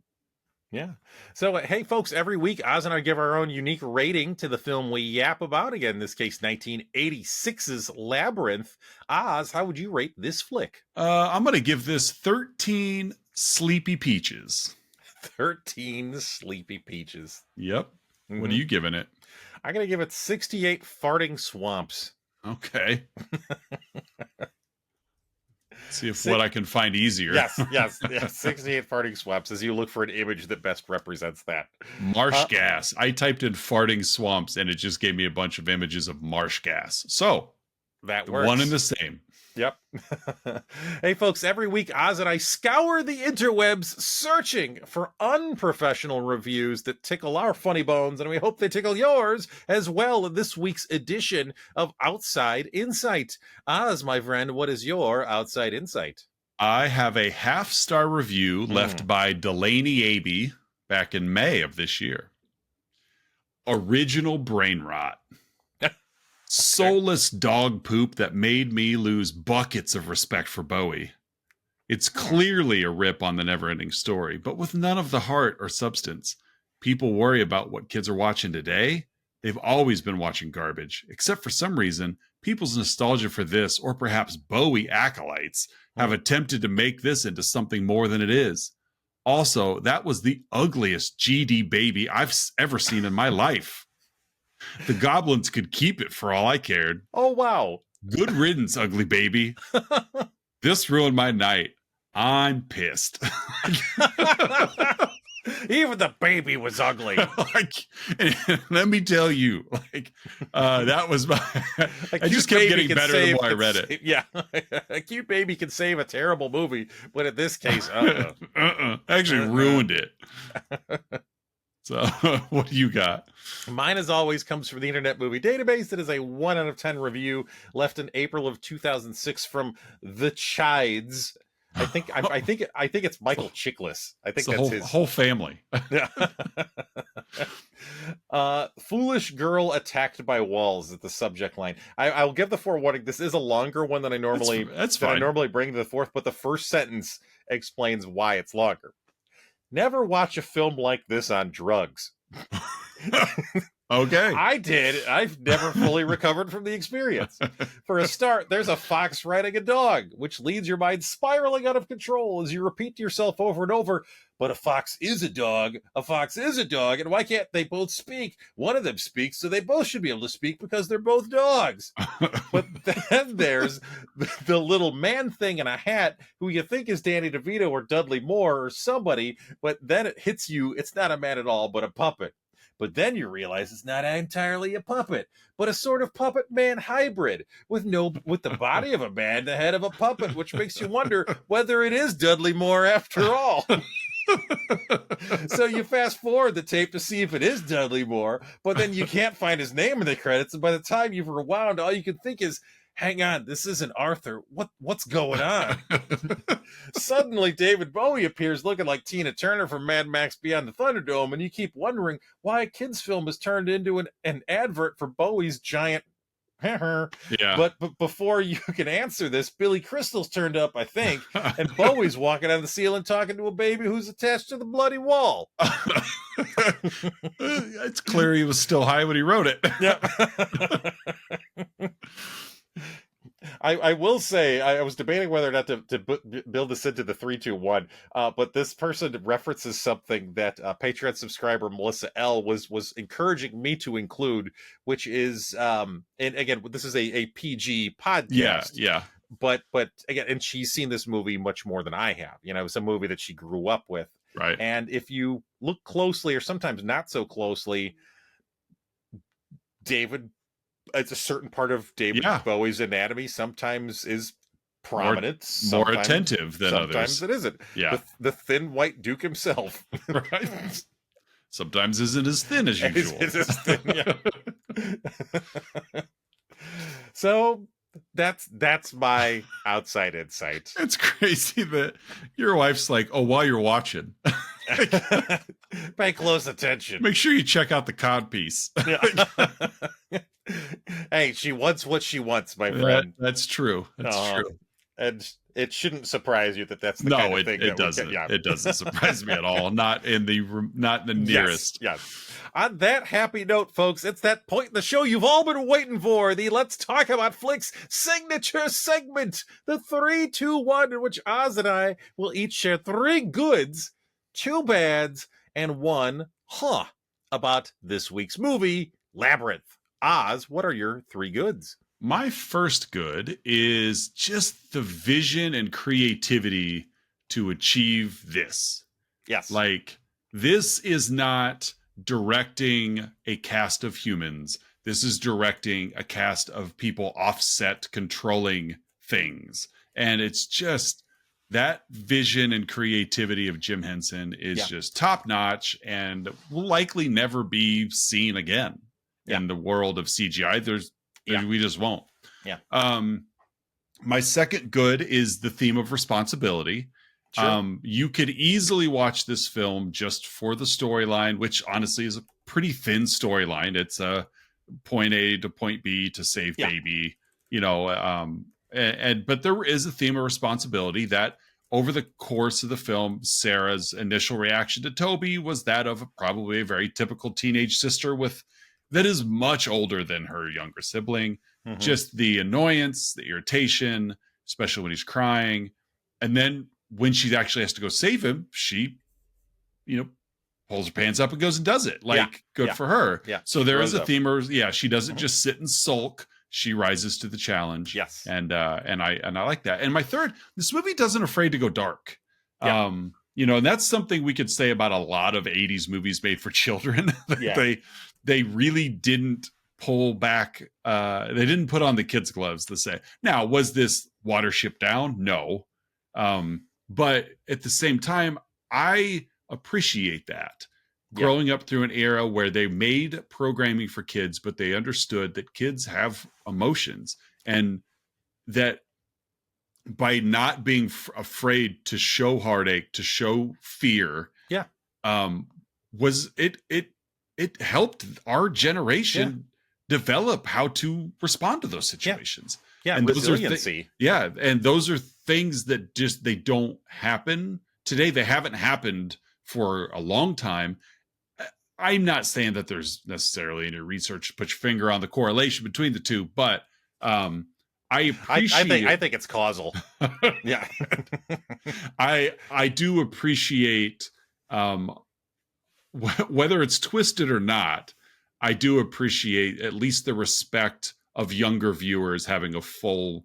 Yeah. So, hey, folks, every week, Oz and I give our own unique rating to the film we yap about. Again, in this case, 1986's Labyrinth. Oz, how would you rate this flick? I'm going to give this 13 sleepy peaches. 13 sleepy peaches. Yep. Mm-hmm. What are you giving it? I'm going to give it 68 farting swamps. Okay. See if what I can find easier. Yes. 68 farting swamps, as you look for an image that best represents that. Marsh gas. I typed in farting swamps, and it just gave me a bunch of images of marsh gas. So that works. One and the same. Yep. Hey, folks, every week, Oz and I scour the interwebs searching for unprofessional reviews that tickle our funny bones, and we hope they tickle yours as well in this week's edition of Outside Insight. Oz, my friend, what is your Outside Insight? I have a half-star review left by Delaney Abbey back in May of this year. Original brain rot. Soulless dog poop that made me lose buckets of respect for Bowie. It's clearly a rip on the never-ending story, but with none of the heart or substance. People worry about what kids are watching today. They've always been watching garbage, except for some reason, people's nostalgia for this, or perhaps Bowie acolytes, have attempted to make this into something more than it is. Also, that was the ugliest GD baby I've ever seen in my life. The goblins could keep it for all I cared. Oh, wow. Good riddance, ugly baby. This ruined my night. I'm pissed. Even the baby was ugly. Let me tell you, that was my... I just kept getting better the more I read it. Yeah. A cute baby can save a terrible movie, but in this case, actually ruined it. So, what do you got? Mine, as always, comes from the Internet Movie Database. It is a 1 out of 10 review left in April of 2006 from The Chides. I think it's Michael Chiklis. I think that's his whole family. Foolish girl attacked by walls is the subject line. I'll give the forewarning. This is a longer one than I normally bring to the fourth, but the first sentence explains why it's longer. Never watch a film like this on drugs. Okay. I did. I've never fully recovered from the experience. For a start, there's a fox riding a dog, which leads your mind spiraling out of control as you repeat to yourself over and over, but a fox is a dog, and why can't they both speak? One of them speaks, so they both should be able to speak because they're both dogs. But then there's the little man thing in a hat who you think is Danny DeVito or Dudley Moore or somebody, but then it hits you, it's not a man at all, but a puppet. But then you realize it's not entirely a puppet, but a sort of puppet man hybrid with the body of a man, the head of a puppet, which makes you wonder whether it is Dudley Moore after all. So you fast forward the tape to see if it is Dudley Moore, but then you can't find his name in the credits, and by the time you've rewound, all you can think is, hang on, this isn't Arthur. What's going on? Suddenly, David Bowie appears looking like Tina Turner from Mad Max Beyond the Thunderdome, and you keep wondering why a kid's film is turned into an advert for Bowie's giant. Yeah. But before you can answer this, Billy Crystal's turned up, I think, and Bowie's walking on the ceiling talking to a baby who's attached to the bloody wall. It's clear he was still high when he wrote it. Yeah. I will say, I was debating whether or not to build this into the 3-2-1, but this person references something that Patreon subscriber Melissa L was encouraging me to include, which is, and again, this is a PG podcast. Yeah. But again, and she's seen this movie much more than I have. You know, it's a movie that she grew up with. Right. And if you look closely, or sometimes not so closely, it's a certain part of David Bowie's anatomy sometimes is prominent, more attentive than others. Sometimes it isn't. Yeah. The thin white Duke himself. Right. Sometimes isn't as thin as usual. Is as thin, yeah. So that's my outside insight. It's crazy that your wife's like, oh, while you're watching, pay close attention. Make sure you check out the cod piece. Hey, she wants what she wants, my friend. That's true. That's true. And it shouldn't surprise you that that's the kind of thing it doesn't. It doesn't surprise me at all. Not in the nearest. Yes. On that happy note, folks, it's that point in the show you've all been waiting for. The Let's Talk About Flicks signature segment, the 3-2-1, in which Oz and I will each share 3 goods, 2 bads, and 1 about this week's movie, Labyrinth. Oz, what are your 3 goods? My first good is just the vision and creativity to achieve this. Yes. Like, this is not directing a cast of humans. This is directing a cast of people offset controlling things. And it's just that vision and creativity of Jim Henson is just top notch and will likely never be seen again in the world of CGI. We just won't. Yeah. My second good is the theme of responsibility. Sure. You could easily watch this film just for the storyline, which honestly is a pretty thin storyline. It's a point A to point B to save baby, you know, but there is a theme of responsibility that over the course of the film, Sarah's initial reaction to Toby was that of probably a very typical teenage sister that is much older than her younger sibling. Mm-hmm. Just the annoyance, the irritation, especially when he's crying. And then when she actually has to go save him, she, pulls her pants up and goes and does it. Good for her. Yeah. So there is a theme of, she doesn't just sit and sulk. She rises to the challenge. Yes. And I like that. And my third, this movie doesn't afraid to go dark. Yeah. And that's something we could say about a lot of 80s movies made for children. They really didn't pull back. They didn't put on the kids' gloves to say, now, was this Watership Down? No. But at the same time, I appreciate that. Growing up through an era where they made programming for kids, but they understood that kids have emotions, and that by not being afraid to show heartache, to show fear, was it helped our generation develop how to respond to those situations. And resiliency. And those are things that just, they don't happen today. They haven't happened for a long time. I'm not saying that there's necessarily any research to put your finger on the correlation between the two, but I appreciate. I think it's causal. Yeah, I do appreciate whether it's twisted or not. I do appreciate at least the respect of younger viewers having a full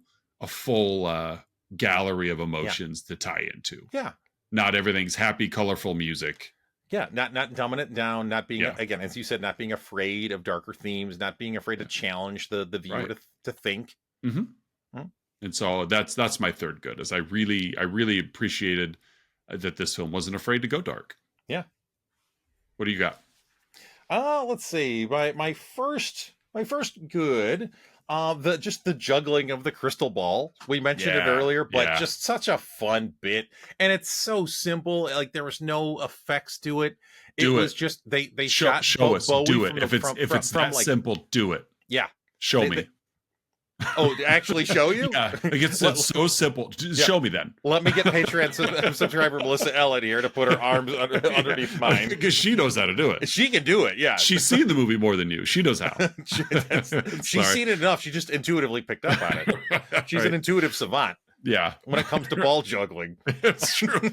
gallery of emotions to tie into. Yeah, not everything's happy, colorful music. Yeah, not dumbing it down, not being again, as you said, not being afraid of darker themes, not being afraid to challenge the viewer to think. Mm-hmm. Mm-hmm. And so that's my third good, is I really appreciated that this film wasn't afraid to go dark. Yeah. What do you got? Let's see. My first good, the juggling of the crystal ball. We mentioned it Yeah, earlier, but yeah. just such a fun bit, and it's so simple. Like there was no effects to it. It Do was it. just they shot Show us. Bowie Do it. from the If it's from that like, simple, do it. yeah. Show They me. oh, they actually show you? Yeah, like Let- it's so simple. Just yeah. show me then. Let me get Patreon subscriber Melissa Ellen here to put her arms underneath mine. Because she knows how to do it. She can do it, yeah. She's seen the movie more than you. She knows how. She's seen it enough. She just intuitively picked up on it. She's Right. an intuitive savant Yeah, when it comes to ball juggling. it's true.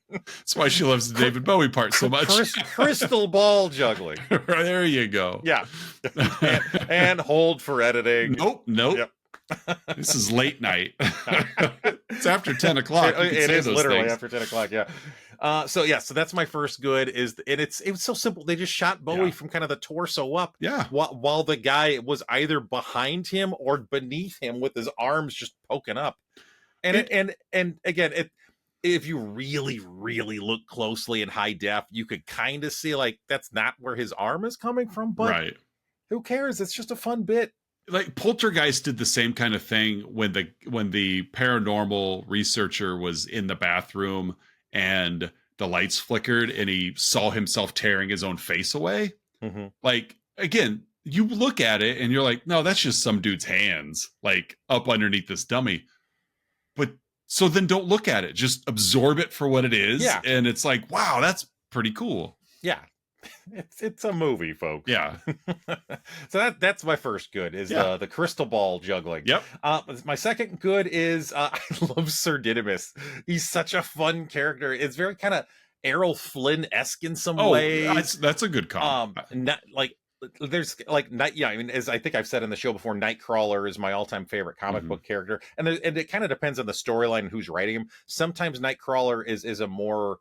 That's why she loves the David Bowie part so much. Crystal ball juggling. There you go. Yeah. And hold for editing. Nope. Yep. This is late night. It's after 10 o'clock. It is literally after 10 o'clock. Yeah. So that's my first good and it was so simple. They just shot Bowie from kind of the torso up. Yeah. While the guy was either behind him or beneath him with his arms just poking up. And again, if you really, really look closely in high def, you could kind of see like that's not where his arm is coming from, but right. Who cares? It's just a fun bit. Like Poltergeist did the same kind of thing when the paranormal researcher was in the bathroom and the lights flickered and he saw himself tearing his own face away. Mm-hmm. Like, again, you look at it and you're like, no, that's just some dude's hands like up underneath this dummy. But so then don't look at it, just absorb it for what it is. Yeah. And it's like, wow, that's pretty cool. Yeah. It's a movie, folks. Yeah. So that's my first good is the crystal ball juggling. Yep. My second good is I love Sir Didymus. He's such a fun character. It's very kind of Errol Flynn-esque in some ways. That's a good comp. Not like there's like night. Yeah, I mean, as I think I've said in the show before, Nightcrawler is my all-time favorite comic book character, and it kind of depends on the storyline and who's writing him. Sometimes Nightcrawler is a more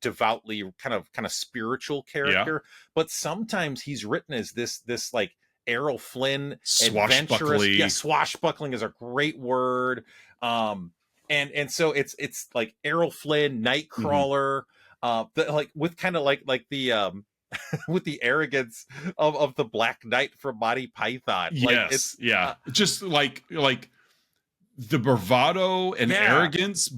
devoutly kind of spiritual character, but sometimes he's written as this like Errol Flynn adventurous. Yeah, swashbuckling is a great word. And so it's like Errol Flynn, Nightcrawler, like with kind of like the with the arrogance of the Black Knight from Monty Python. Yes, just like the bravado and arrogance,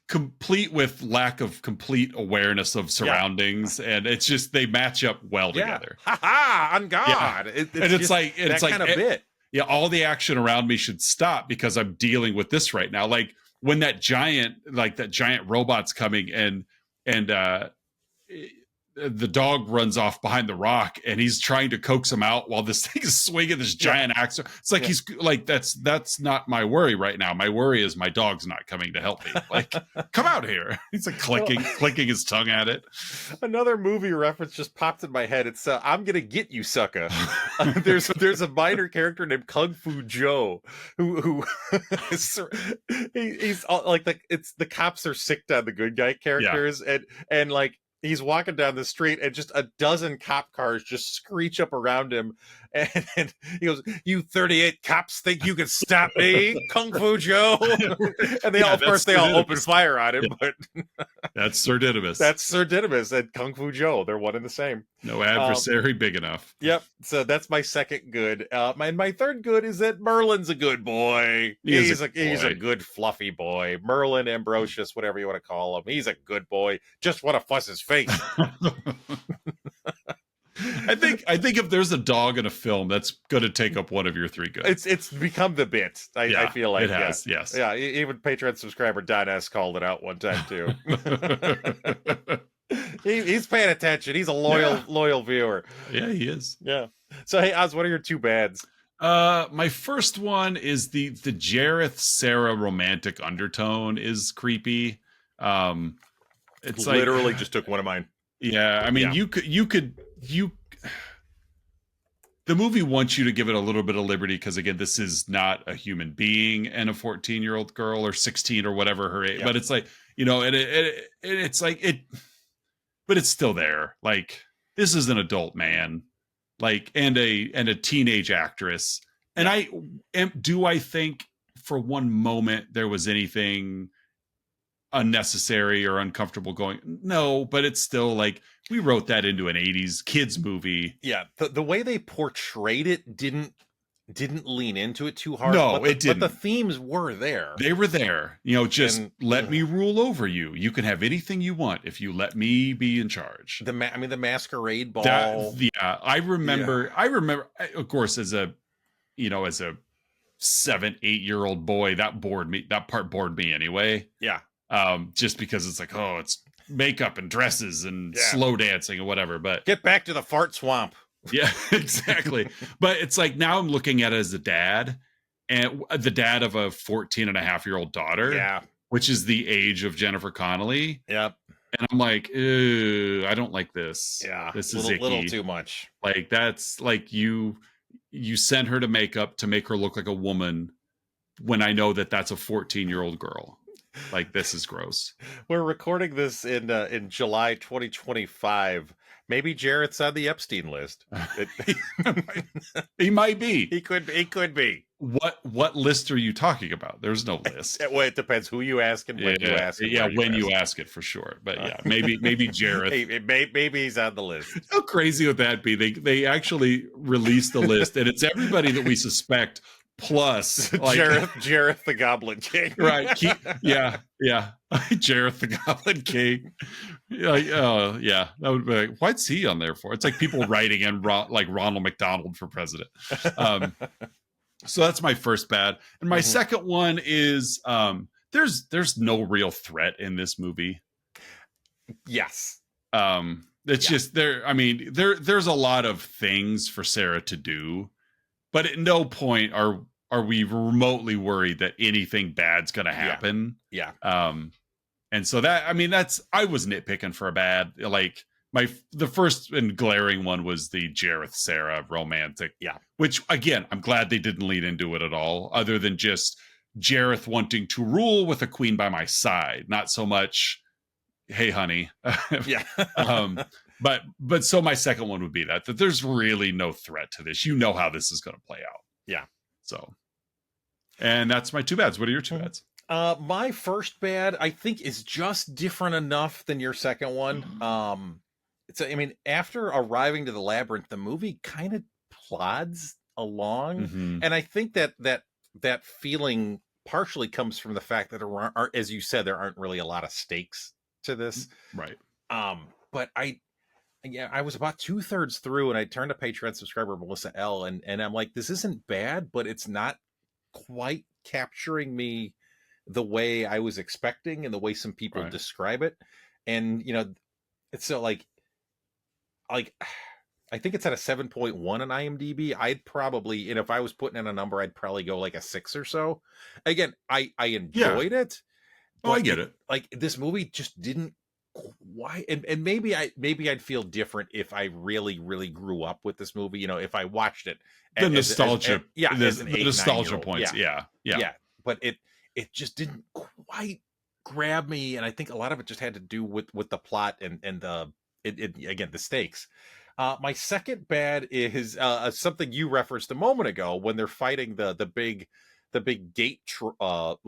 complete with lack of complete awareness of surroundings, and it's just they match up well together. Ha ha! On God, it's like kind of bit. Yeah, all the action around me should stop because I'm dealing with this right now. Like when that giant robot's coming and the dog runs off behind the rock and he's trying to coax him out while this thing is swinging this giant axe. It's like he's like, that's not my worry right now. My worry is my dog's not coming to help me. Like, come out here. He's like clicking his tongue at it. Another movie reference just popped in my head. It's I'm gonna get you, sucker. There's a minor character named Kung Fu Joe who he's like the cops are sick on the good guy characters and like he's walking down the street and just a dozen cop cars just screech up around him. And he goes, "You 38 cops think you can stop me, Kung Fu Joe?" And they all open fire on him. But that's Sir Didymus. That's Sir Didymus and Kung Fu Joe. They're one and the same. No adversary big enough. Yep. So that's my second good. And my third good is that Merlin's a good boy. He's a good fluffy boy. Merlin, Ambrosius, whatever you want to call him. He's a good boy. Just want to fuss his face. I think if there's a dog in a film, that's going to take up one of your three goods. It's become the bit. I feel like it has. Yes. Yeah. Even Patreon subscriber Don S called it out one time too. He's paying attention. He's a loyal viewer. Yeah, he is. Yeah. So hey, Oz, what are your two bads? My first one is the Jareth Sarah romantic undertone is creepy. It's literally just took one of mine. Yeah, I mean, you could the movie wants you to give it a little bit of liberty because again, this is not a human being and a 14-year-old girl or 16 or whatever her age, but it's like, it's like it, but it's still there. Like this is an adult man, like and a teenage actress, and do I think for one moment there was anything unnecessary or uncomfortable going. No, but it's still like we wrote that into an 80s kids movie. Yeah, the way they portrayed it didn't lean into it too hard, No, it but the didn't. themes were there. They were there. You know, just And let me rule over you. You can have anything you want if you let me be in charge. I mean, the masquerade ball. Yeah, I remember. I remember, of course, as a, as a 7, 8 year old boy, that bored me. That part bored me anyway. Yeah. Just because it's like, oh, it's makeup and dresses and Yeah. slow dancing and whatever. But get back to the fart swamp. Yeah, exactly. But it's like now I'm looking at it as a dad, and the dad of a 14-and-a-half-year-old daughter. Yeah. Which is the age of Jennifer Connelly. Yep. And I'm like, I don't like this. Yeah. This is a little too much. Like, that's like you send her to makeup to make her look like a woman when I know that that's a 14-year-old girl. Like, this is gross. We're recording this in July 2025. Maybe Jarrett's on the Epstein list. He might be. He could be. What list are you talking about? There's no list. Well, it depends who you ask and when you ask. Yeah, when you ask it for sure. But yeah, maybe Jarrett. Maybe he's on the list. How crazy would that be? They actually released the list, and it's everybody that we suspect plus like Jareth the Goblin King. Right. Yeah. Jareth the Goblin King. Like, oh yeah, that would be like, what's he on there for? It's like people writing in like Ronald McDonald for president. So that's my first bad, and my second one is there's no real threat in this movie. Yes. It's just there. I mean, there's a lot of things for Sarah to do, but at no point are we remotely worried that anything bad's going to happen. Yeah. And so that, I mean, I was nitpicking for a bad, like the first and glaring one was the Jareth Sarah romantic. Yeah. Which again, I'm glad they didn't lead into it at all, other than just Jareth wanting to rule with a queen by my side. Not so much, hey, honey. Yeah. But so my second one would be that there's really no threat to this. You know how this is going to play out. Yeah. So, and that's my two bads. What are your two bads? My first bad, I think, is just different enough than your second one. I mean, after arriving to the labyrinth, the movie kind of plods along, and I think that feeling partially comes from the fact that there aren't, as you said, there aren't really a lot of stakes to this. Right. But I was about 2/3 through, and I turned to Patreon subscriber Melissa L, and I'm like, this isn't bad, but it's not quite capturing me the way I was expecting and the way some people describe it. And it's so like I think it's at a 7.1 on IMDb. I'd probably, if I was putting in a number, I'd probably go like a 6 or so. Again, I enjoyed it. Oh, I get it. Like, this movie just didn't quite, and maybe I'd feel different if I really, really grew up with this movie. If I watched it. The nostalgia. The nostalgia points. Yeah. But it just didn't quite grab me, and I think a lot of it just had to do with the plot and again, the stakes. My second bad is something you referenced a moment ago when they're fighting the big gate guard.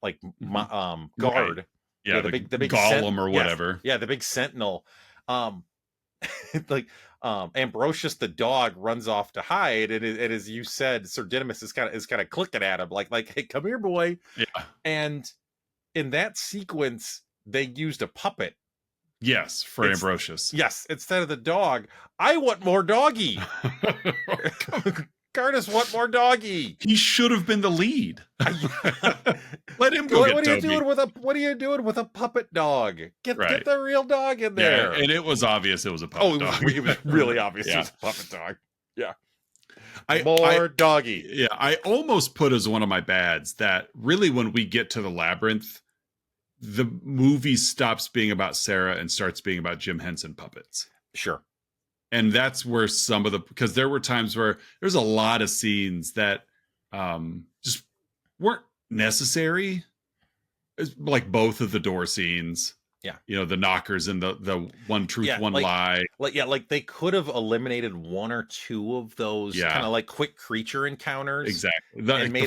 Right. Yeah, the big golem or whatever. Yeah, the big sentinel. Like Ambrosius the dog runs off to hide, and as you said, Sir Didymus is kind of clicking at him like, hey, come here, boy. Yeah. And in that sequence, they used a puppet. Yes, for Ambrosius. Yes, instead of the dog. I want more doggy. Curtis, want more doggy. He should have been the lead. Let him go. What are you doing with a puppet dog? Get the real dog in there. Yeah, and it was obvious it was a puppet dog. It was really obvious it was a puppet dog. Yeah. More doggy. Yeah, I almost put as one of my bads that really when we get to the labyrinth, the movie stops being about Sarah and starts being about Jim Henson puppets. Sure. And that's where because there were times where there's a lot of scenes that just weren't necessary. Like both of the door scenes. Yeah. You know, the knockers and the one truth, Yeah, one lie. like they could have eliminated one or two of those kind Yeah, of like quick creature encounters exactly.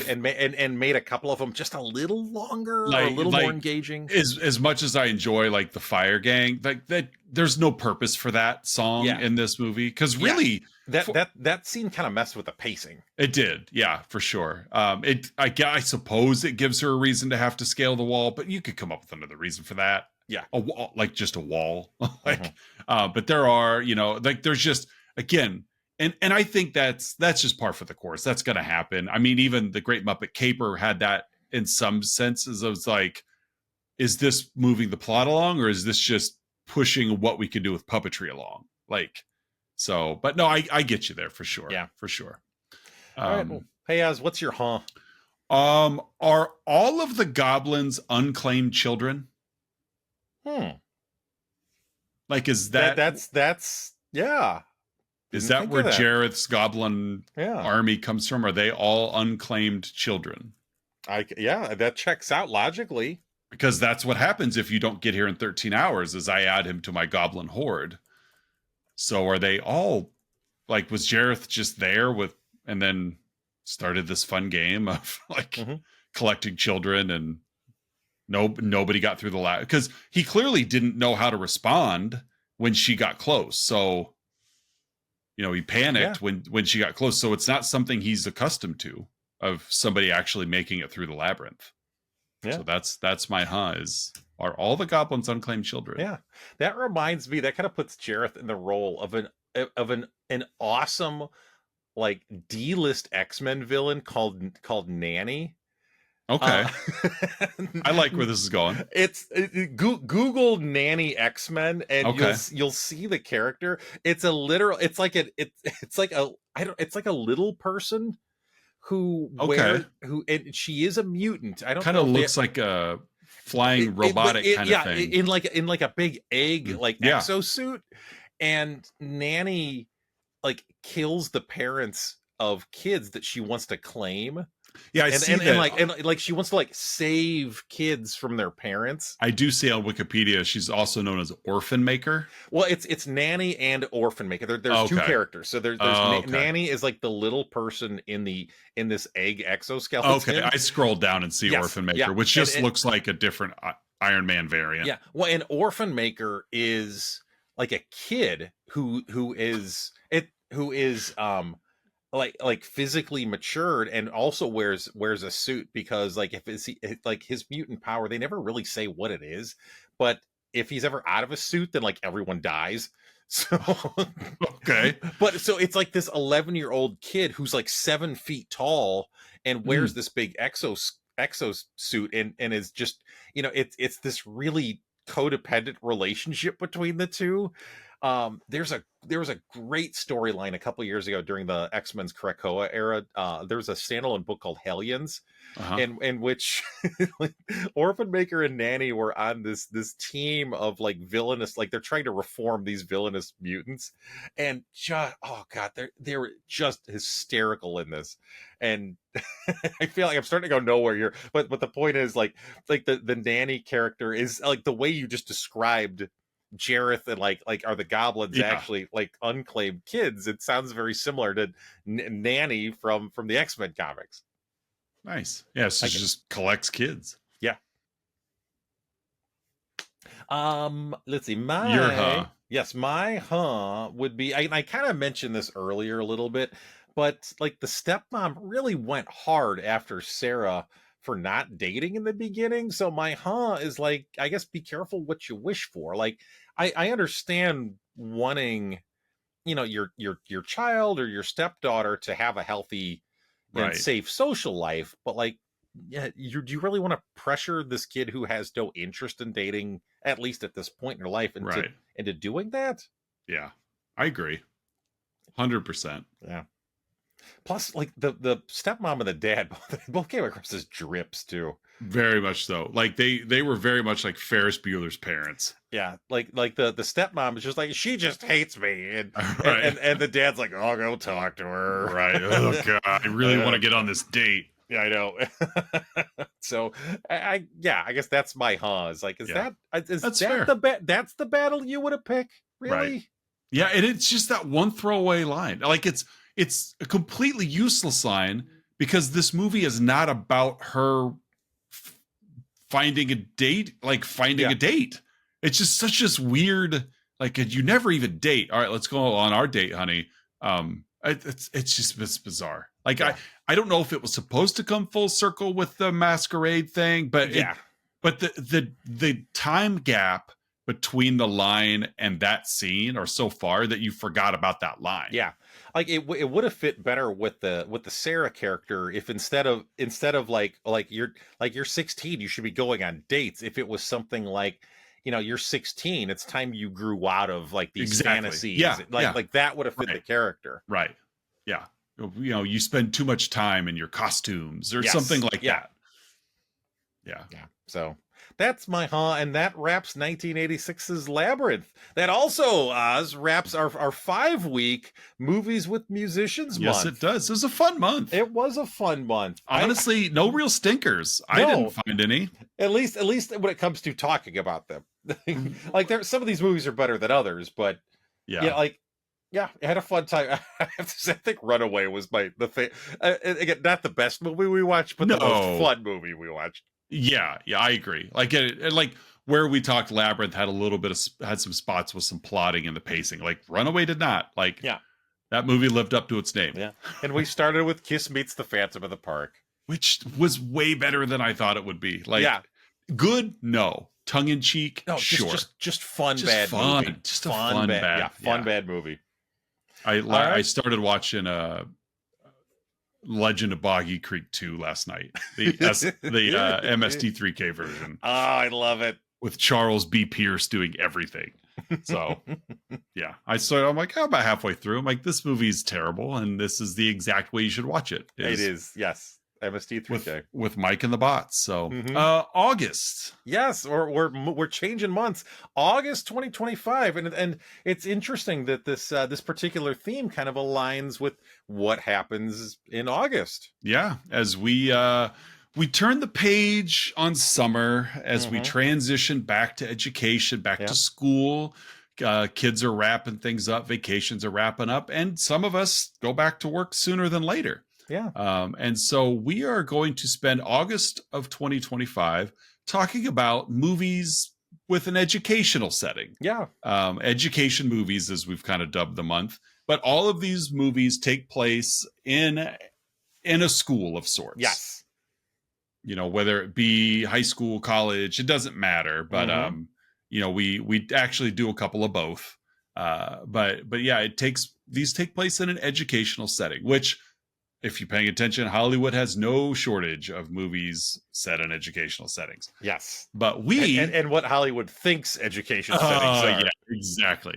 and made a couple of them just a little longer or a little more Like engaging. as much as I enjoy like the Fire Gang, like that, there's no purpose for that song Yeah. in this movie because Yeah. really, That scene kind of messed with the pacing. it did, yeah, for sure. I suppose it gives her a reason to have to scale the wall, but you could come up with another reason for that. Yeah. A wall, like just a wall, Mhm. but there are, you know, like there's just again, and I think that's just par for the course. That's going to happen. I mean, even the Great Muppet Caper had that in some senses. Of like, is this moving the plot along, or is this just pushing what we can do with puppetry along? Like, so, but no, I get you there for sure, Yeah. for sure. All right. Well, hey, Az, what's your huh? Are all of the goblins unclaimed children? Hmm. Like, is That's yeah. is Didn't that think where of that. Jareth's goblin Yeah. army comes from? Are they all unclaimed children? Yeah, that checks out logically. Because that's what happens if you don't get here in 13 hours, is I add him to my goblin horde. So are they all like, was Jareth just there with, and then started this fun game of like collecting children, and nobody got through the lab because he clearly didn't know how to respond when she got close. So, you know, he panicked when she got close. So it's not something he's accustomed to, of somebody actually making it through the labyrinth. Yeah. So that's my are all the goblins unclaimed children? Yeah. That reminds me, that kind of puts Jareth in the role of an awesome like D-list X-Men villain called Nanny. Okay. I like where this is going. Google Nanny X-Men and you'll see the character. It's a literal, it's like a little person who and she is a mutant. I don't kind know of looks like a flying robotic kind of thing. In like a big egg exosuit, and Nanny like kills the parents of kids that she wants to claim. Yeah, I see that. And like she wants to like save kids from their parents. I do see on Wikipedia she's also known as Orphan Maker. Well, it's Nanny and Orphan Maker. There's two characters. So there's Nanny is like the little person in this egg exoskeleton. Okay, I scrolled down and see Orphan Maker, which just looks like a different Iron Man variant. Yeah, well, and Orphan Maker is like a kid who is like physically matured and also wears a suit, because like if it's like his mutant power, they never really say what it is, but if he's ever out of a suit, then like everyone dies. So okay, but so it's like this 11-year-old kid who's like 7 feet tall and wears this big exosuit and is just, you know, it's this really codependent relationship between the two. There was a great storyline a couple years ago during the X-Men's Krakoa era. There was a standalone book called Hellions, in which like, Orphan Maker and Nanny were on this team of like villainous, like they're trying to reform these villainous mutants, and just they're just hysterical in this. And I feel like I'm starting to go nowhere here, but the point is like the Nanny character is like the way you just described Jareth and like are the goblins actually like unclaimed kids? It sounds very similar to Nanny from the X-Men comics. Nice. Yeah, so she just collects kids. Yeah. Let's see. Your huh. Yes, my huh would be, I kind of mentioned this earlier a little bit, but like the stepmom really went hard after Sarah for not dating in the beginning. So my huh is like, I guess be careful what you wish for. Like I understand wanting, you know, your child or your stepdaughter to have a healthy and safe social life, but like, yeah, do you really want to pressure this kid who has no interest in dating, at least at this point in her life, into doing that? Yeah, I agree. 100%. Yeah. Plus, like the stepmom and the dad both came across as drips too. Very much so. Like they were very much like Ferris Bueller's parents. Yeah, like the stepmom is just like, she just hates me, and the dad's like, oh, go talk to her. Right. Oh god, I really want to get on this date. Yeah, I know. So I guess that's my Is like, Yeah, is that's that fair. that's the battle you would have picked? Right. Really? Yeah, and it's just that one throwaway line. Like it's a completely useless line because this movie is not about her f- finding a date, like finding Yeah. a date. It's just such this weird, like you never even date. All right, let's go on our date, honey. It's bizarre. Like Yeah. I don't know if it was supposed to come full circle with the masquerade thing, but Yeah. the time gap between the line and that scene are so far that you forgot about that line. Yeah, like it would have fit better with the Sarah character if instead of you're 16, you should be going on dates. If it was something like, you're 16, it's time you grew out of like these Exactly. fantasies. Yeah. Like that would have fit the character. Right. Yeah. You spend too much time in your costumes or Yes. something like that. Yeah. Yeah. So that's my and that wraps 1986's Labyrinth. That also wraps our 5-week movies with musicians Yes, month. it does. It was a fun month. It was a fun month. Honestly, no real stinkers. I didn't find any. At least when it comes to talking about them. Like some of these movies are better than others, but yeah, I had a fun time. I have to say, I think Runaway was again, not the best movie we watched, but the most fun movie we watched. Yeah, I agree. Like like where we talked, Labyrinth had a little bit had some spots with some plotting and the pacing. Like Runaway did not. Like that movie lived up to its name. Yeah, and we started with Kiss Meets the Phantom of the Park, which was way better than I thought it would be. Like, good, no. Tongue in cheek, no, sure. Just fun, just bad fun. movie. Just a fun, bad, bad movie. I started watching Legend of Boggy Creek 2 last night. The MST3K version. Oh, I love it. With Charles B. Pierce doing everything. So, yeah. I'm like, how about halfway through? I'm like, this movie's terrible, and this is the exact way you should watch it. It is, yes. MST3K with Mike and the Bots. So August. Yes, or we're changing months. August 2025, and it's interesting that this particular theme kind of aligns with what happens in August. Yeah, as we turn the page on summer, as we transition back to education, back to school. Kids are wrapping things up, vacations are wrapping up, and some of us go back to work sooner than later. Yeah. And so we are going to spend August of 2025 talking about movies with an educational setting. Yeah. Education movies, as we've kind of dubbed the month. But all of these movies take place in a school of sorts. Yes. Whether it be high school, college, it doesn't matter. But, we actually do a couple of both. But yeah, these take place in an educational setting, which, if you're paying attention, Hollywood has no shortage of movies set in educational settings. Yes. But we... And what Hollywood thinks education settings are. Yeah, exactly.